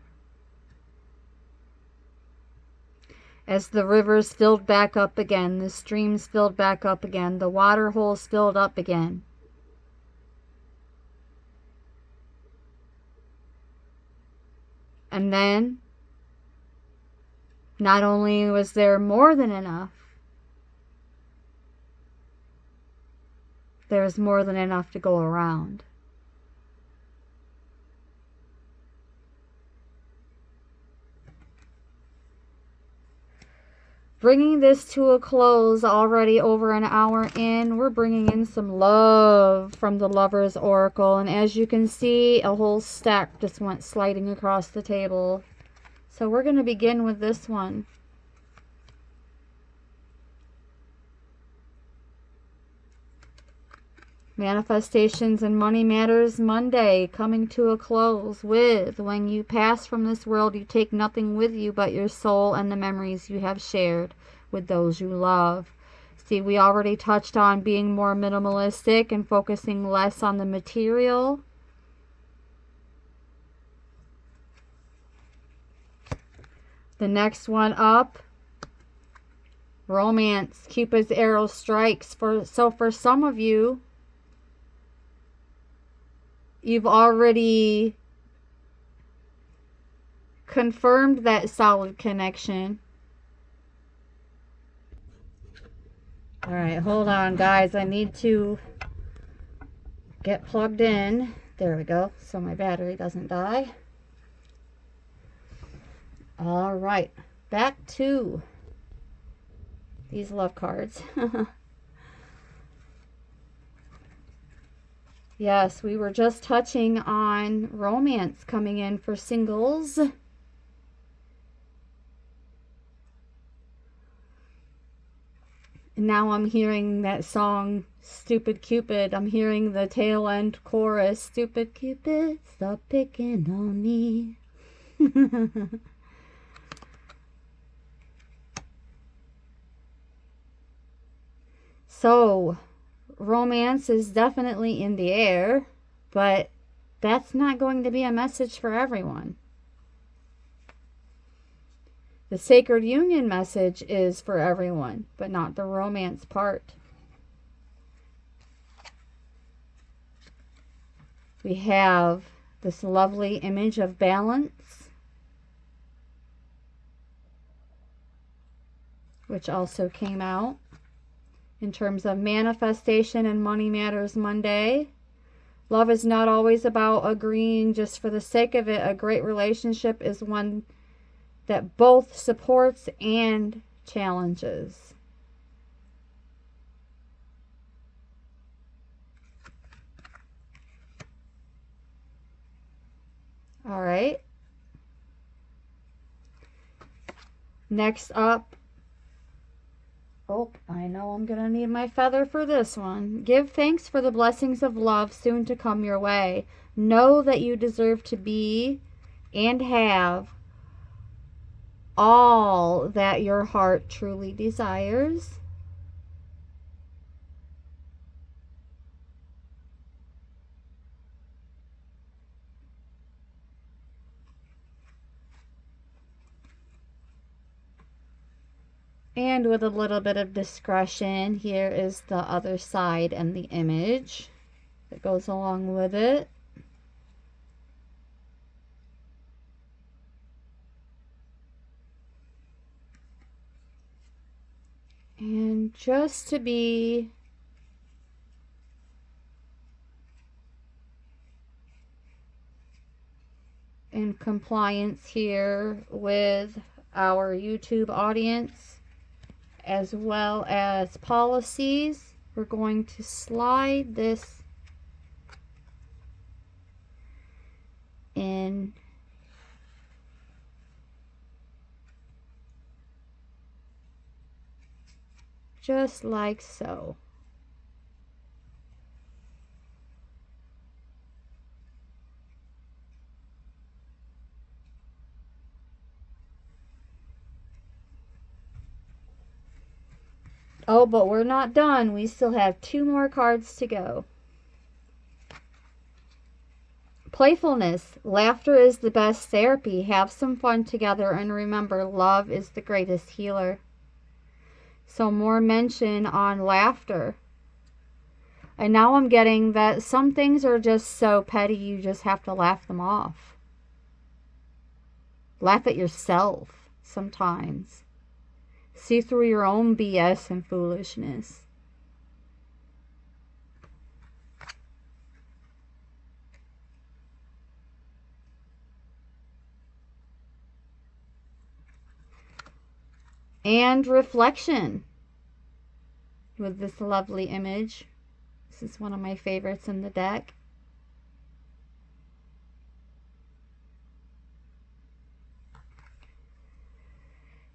As the rivers filled back up again, the streams filled back up again, the water holes filled up again. And then, not only was there more than enough, there was more than enough to go around. Bringing this to a close, already over an hour in, we're bringing in some love from the Lover's Oracle. And as you can see, a whole stack just went sliding across the table. So we're going to begin with this one. Manifestations and Money Matters Monday coming to a close with, when you pass from this world, you take nothing with you but your soul and the memories you have shared with those you love. See, we already touched on being more minimalistic and focusing less on the material. The next one up, romance, Cupid's arrow strikes. So for some of you, you've already confirmed that solid connection. All right, hold on, guys. I need to get plugged in. There we go, so my battery doesn't die. All right, back to these love cards. Yes, we were just touching on romance coming in for singles. And now I'm hearing that song, Stupid Cupid. I'm hearing the tail end chorus, Stupid Cupid, stop picking on me. So, romance is definitely in the air, but that's not going to be a message for everyone. The sacred union message is for everyone, but not the romance part. We have this lovely image of balance, which also came out. In terms of manifestation and Money Matters Monday, Love is not always about agreeing just for the sake of it. A great relationship is one that both supports and challenges. All right. Next up. Oh, I know I'm going to need my feather for this one. Give thanks for the blessings of love soon to come your way. Know that you deserve to be and have all that your heart truly desires. And with a little bit of discretion, here is the other side and the image that goes along with it. And just to be in compliance here with our YouTube audience, as well as policies, we're going to slide this in just like so. Oh, but we're not done. We still have 2 more cards to go. Playfulness. Laughter is the best therapy. Have some fun together and remember, love is the greatest healer. So more mention on laughter. And now I'm getting that some things are just so petty you just have to laugh them off. Laugh at yourself sometimes. See through your own BS and foolishness. And reflection with this lovely image. This is one of my favorites in the deck.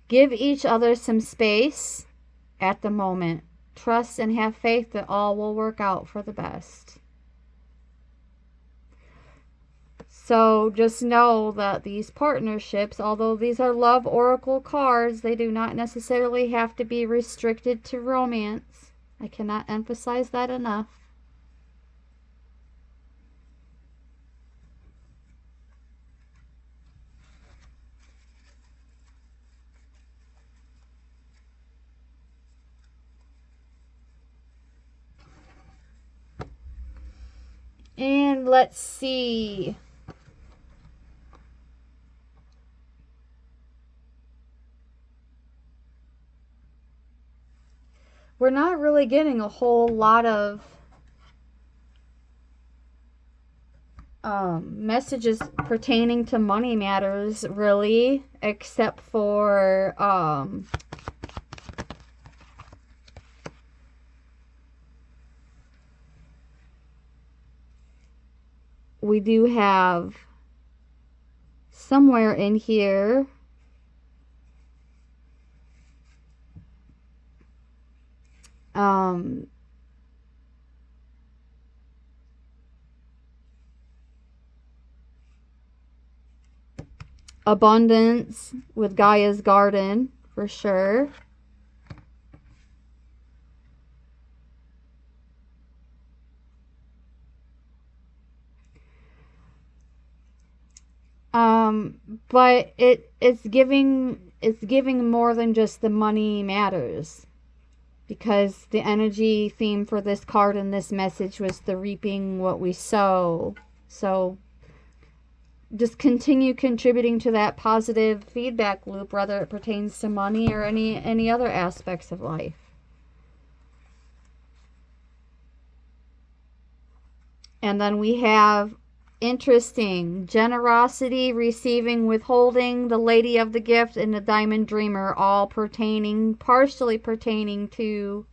Give each other some space at the moment. Trust and have faith that all will work out for the best. So just know that these partnerships, although these are love oracle cards, they do not necessarily have to be restricted to romance. I cannot emphasize that enough. And let's see. We're not really getting a whole lot of messages pertaining to money matters, really, except for we do have somewhere in here abundance with Gaia's garden for sure. But it's giving more than just the money matters, because the energy theme for this card and this message was the reaping what we sow. So just continue contributing to that positive feedback loop, whether it pertains to money or any other aspects of life. And then we have interesting generosity, receiving, withholding, the lady of the gift, and the diamond dreamer, all partially pertaining to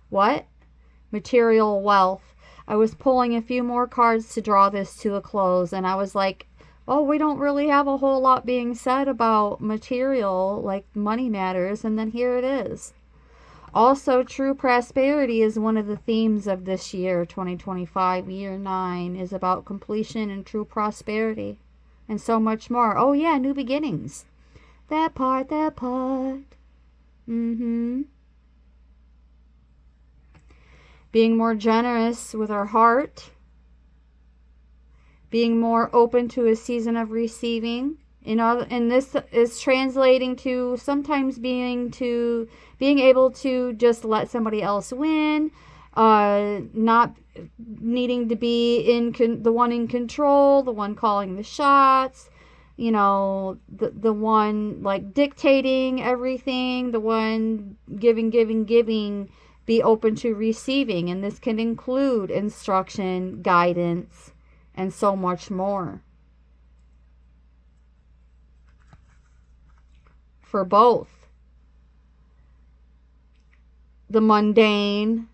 what? Material wealth. I was pulling a few more cards to draw this to a close, and I was like, oh, we don't really have a whole lot being said about material, like money matters, and then here it is. Also, true prosperity is one of the themes of this year, 2025, year 9, is about completion and true prosperity, and so much more. Oh yeah, new beginnings. That part. Being more generous with our heart. Being more open to a season of receiving. And this is translating to sometimes being able to just let somebody else win, not needing to be the one in control, the one calling the shots, the one like dictating everything, the one giving. Be open to receiving, and this can include instruction, guidance, and so much more. For both the mundane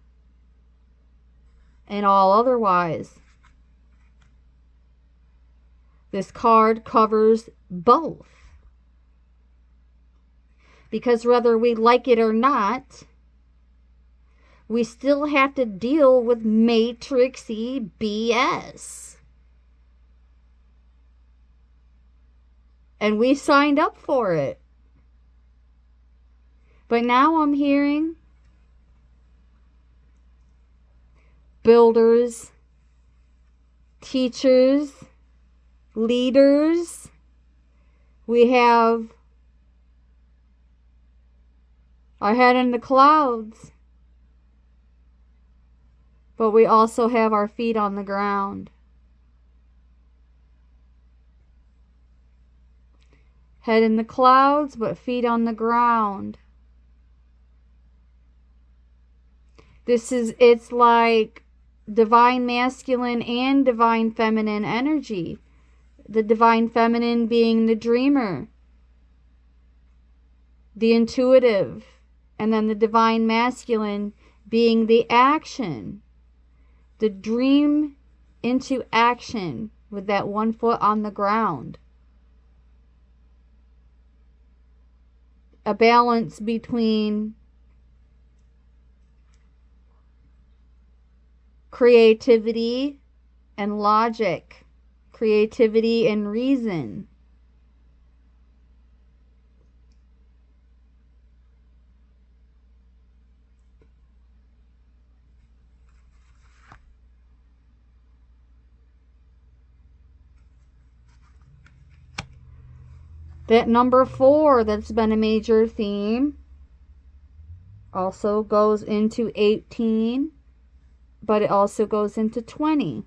and all otherwise. This card covers both. Because whether we like it or not, we still have to deal with matrixy BS. And we signed up for it. But now I'm hearing builders, teachers, leaders. We have our head in the clouds. But we also have our feet on the ground. Head in the clouds, but feet on the ground. It's like divine masculine and divine feminine energy. The divine feminine being the dreamer, the intuitive, and then the divine masculine being the action. The dream into action with that one foot on the ground. A balance between creativity and logic, creativity and reason. That number 4 that's been a major theme also goes into 18, but it also goes into 20.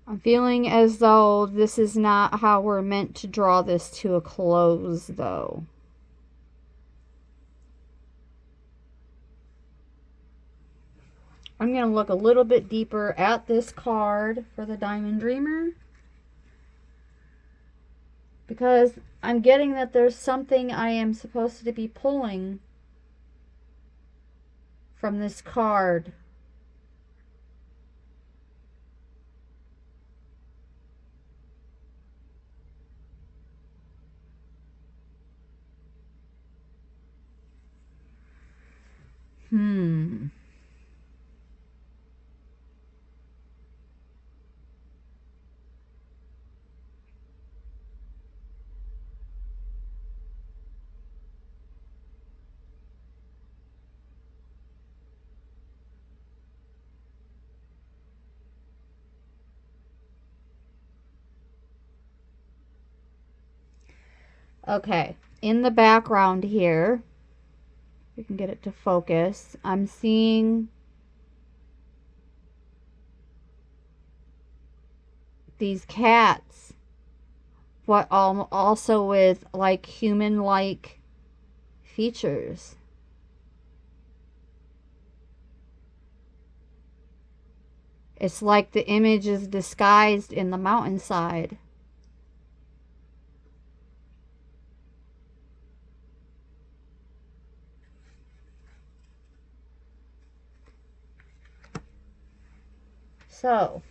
I'm feeling as though this is not how we're meant to draw this to a close, though. I'm going to look a little bit deeper at this card for the Diamond Dreamer, because I'm getting that there's something I am supposed to be pulling from this card. Okay, in the background here, we can get it to focus. I'm seeing these cats, but also with like human-like features. It's like the image is disguised in the mountainside. So,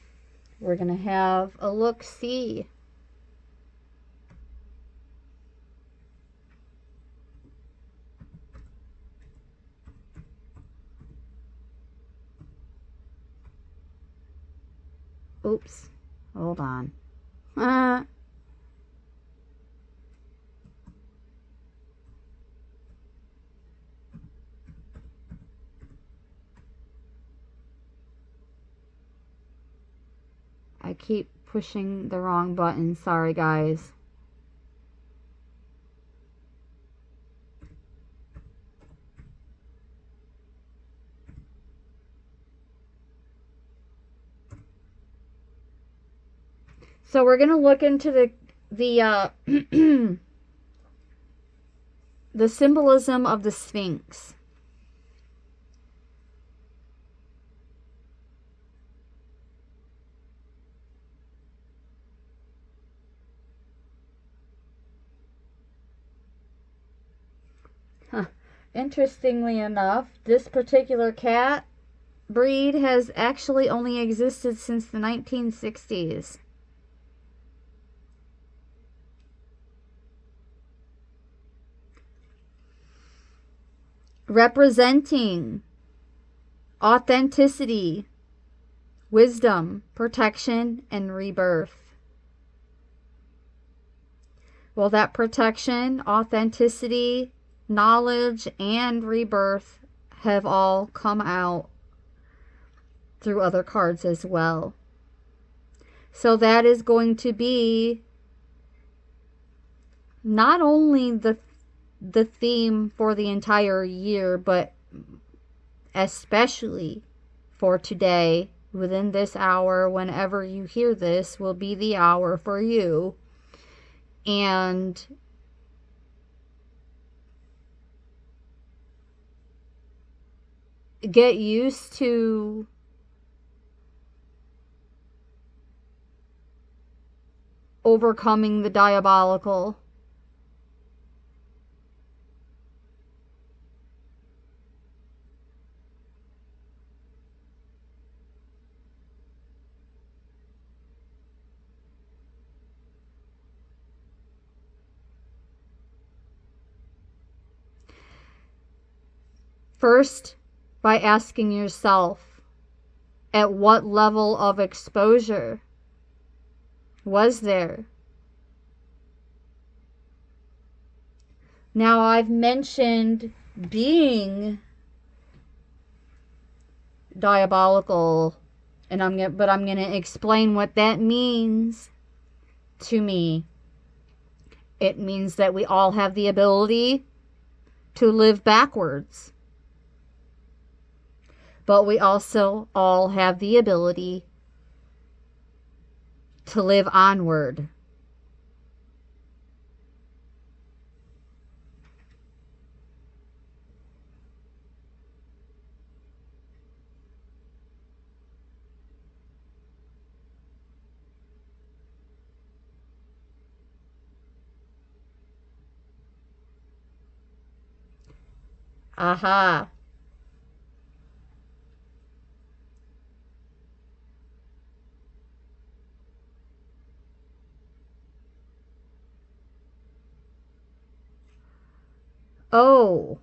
we're going to have a look-see. Oops. Hold on. I keep pushing the wrong button. Sorry, guys. So we're going to look into the the symbolism of the Sphinx. Interestingly enough, this particular cat breed has actually only existed since the 1960s. Representing authenticity, wisdom, protection, and rebirth. Well, that protection, authenticity, knowledge, and rebirth have all come out through other cards as well. So that is going to be not only the theme for the entire year, but especially for today, within this hour, whenever you hear this, will be the hour for you. And get used to overcoming the diabolical. First, by asking yourself, at what level of exposure was there? Now, I've mentioned being diabolical, and I'm going to explain what that means to me. It means that we all have the ability to live backwards. But we also all have the ability to live onward. Aha. Oh.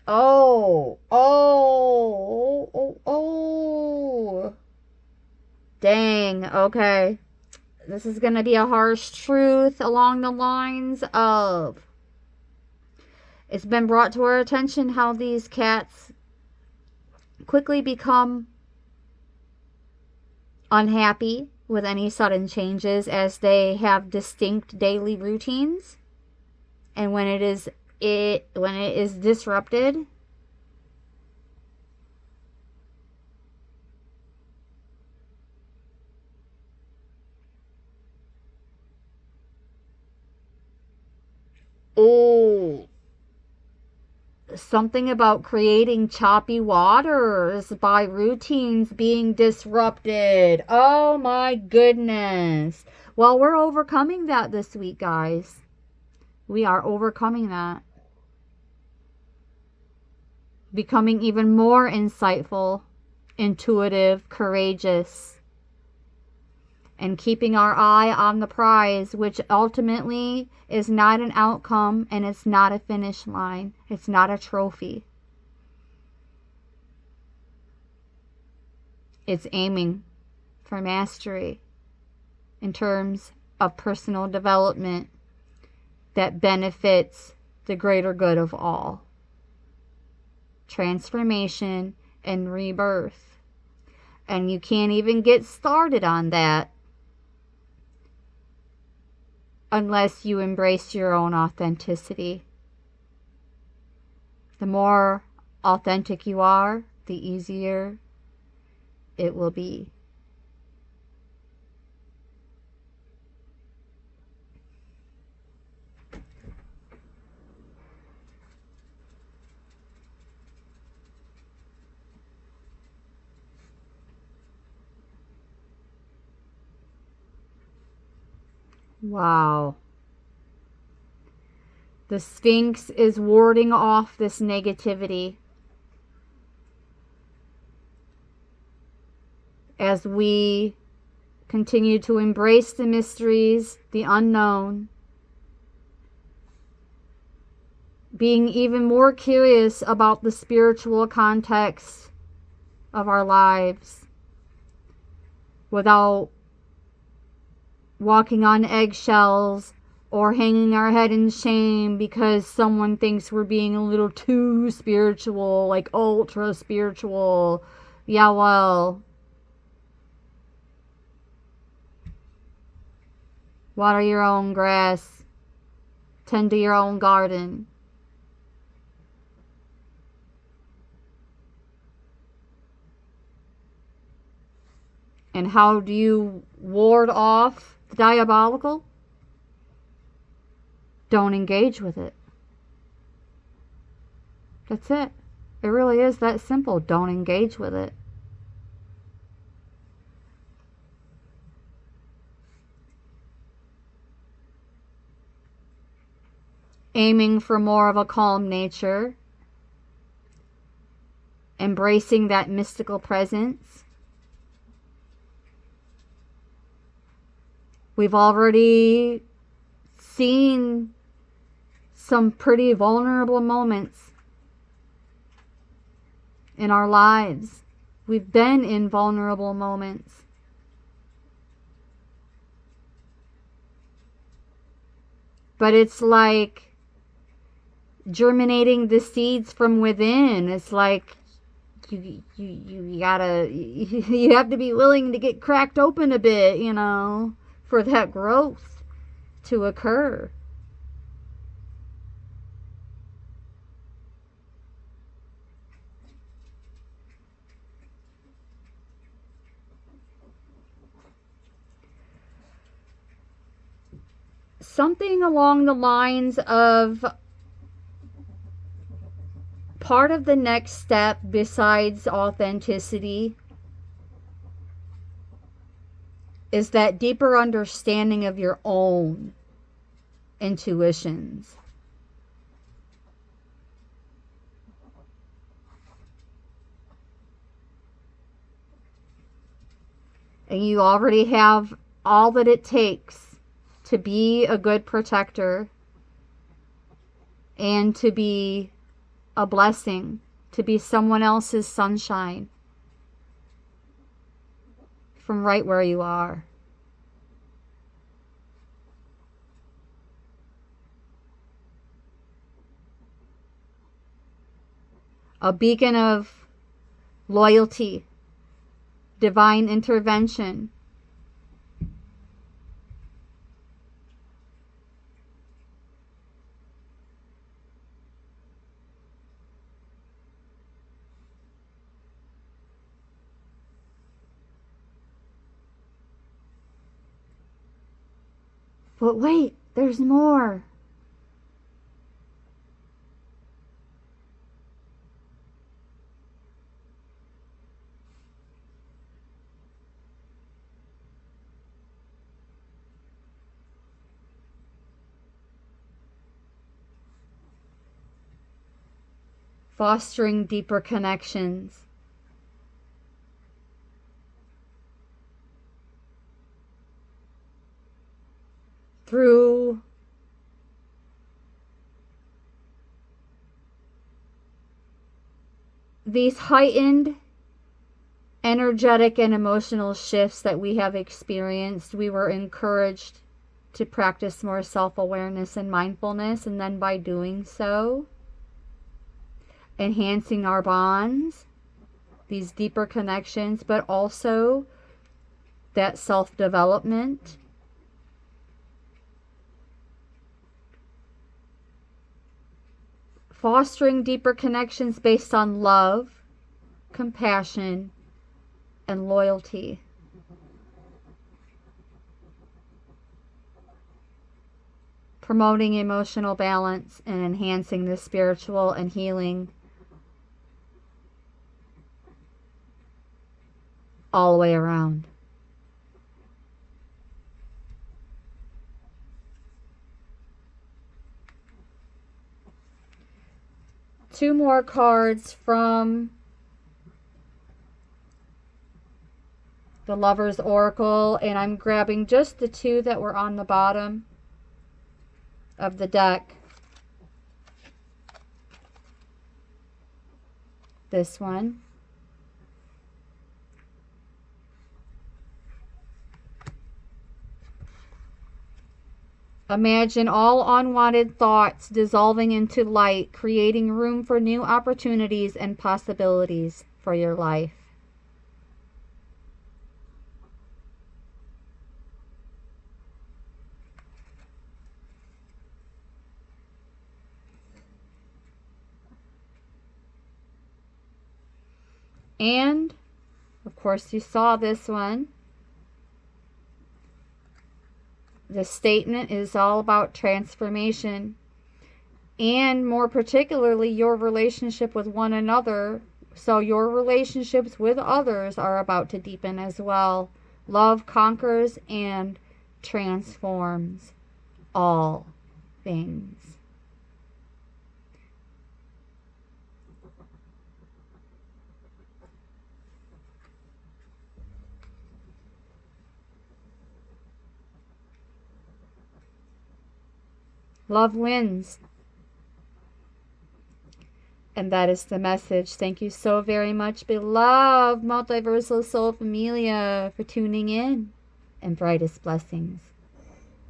Oh. Oh. Oh. Oh. Dang. Okay. This is going to be a harsh truth along the lines of, it's been brought to our attention how these cats quickly become unhappy, with any sudden changes, as they have distinct daily routines. And when it is disrupted, oh, something about creating choppy waters by routines being disrupted. Oh my goodness. Well, we're overcoming that this week, guys. We are overcoming that. Becoming even more insightful, intuitive, courageous, and keeping our eye on the prize, which ultimately is not an outcome and it's not a finish line. It's not a trophy. It's aiming for mastery in terms of personal development that benefits the greater good of all. Transformation and rebirth. And you can't even get started on that unless you embrace your own authenticity. The more authentic you are, the easier it will be. Wow. The Sphinx is warding off this negativity as we continue to embrace the mysteries, the unknown, being even more curious about the spiritual context of our lives without walking on eggshells or hanging our head in shame because someone thinks we're being a little too spiritual, like ultra spiritual. Yeah, well, water your own grass, tend to your own garden. And how do you ward off the diabolical? Don't engage with it. That's it. It really is that simple. Don't engage with it. Aiming for more of a calm nature. Embracing that mystical presence. We've already seen some pretty vulnerable moments in our lives. We've been in vulnerable moments. But it's like germinating the seeds from within. It's like you gotta, you have to be willing to get cracked open a bit, for that growth to occur. Something along the lines of part of the next step besides authenticity is that deeper understanding of your own intuitions. And you already have all that it takes to be a good protector and to be a blessing, to be someone else's sunshine from right where you are. A beacon of loyalty, divine intervention, But wait, there's more. Fostering deeper connections. Through these heightened energetic and emotional shifts that we have experienced, we were encouraged to practice more self-awareness and mindfulness, and then by doing so, enhancing our bonds, these deeper connections, but also that self-development. Fostering deeper connections based on love, compassion, and loyalty. Promoting emotional balance and enhancing the spiritual and healing all the way around. Two more cards from the Lover's Oracle, and I'm grabbing just the two that were on the bottom of the deck. This one. Imagine all unwanted thoughts dissolving into light, creating room for new opportunities and possibilities for your life. And, of course, you saw this one. The statement is all about transformation, and more particularly your relationship with one another. So your relationships with others are about to deepen as well. Love conquers and transforms all things. Love wins. And that is the message. Thank you so very much, beloved Multiversal Soul Familia, for tuning in. And brightest blessings.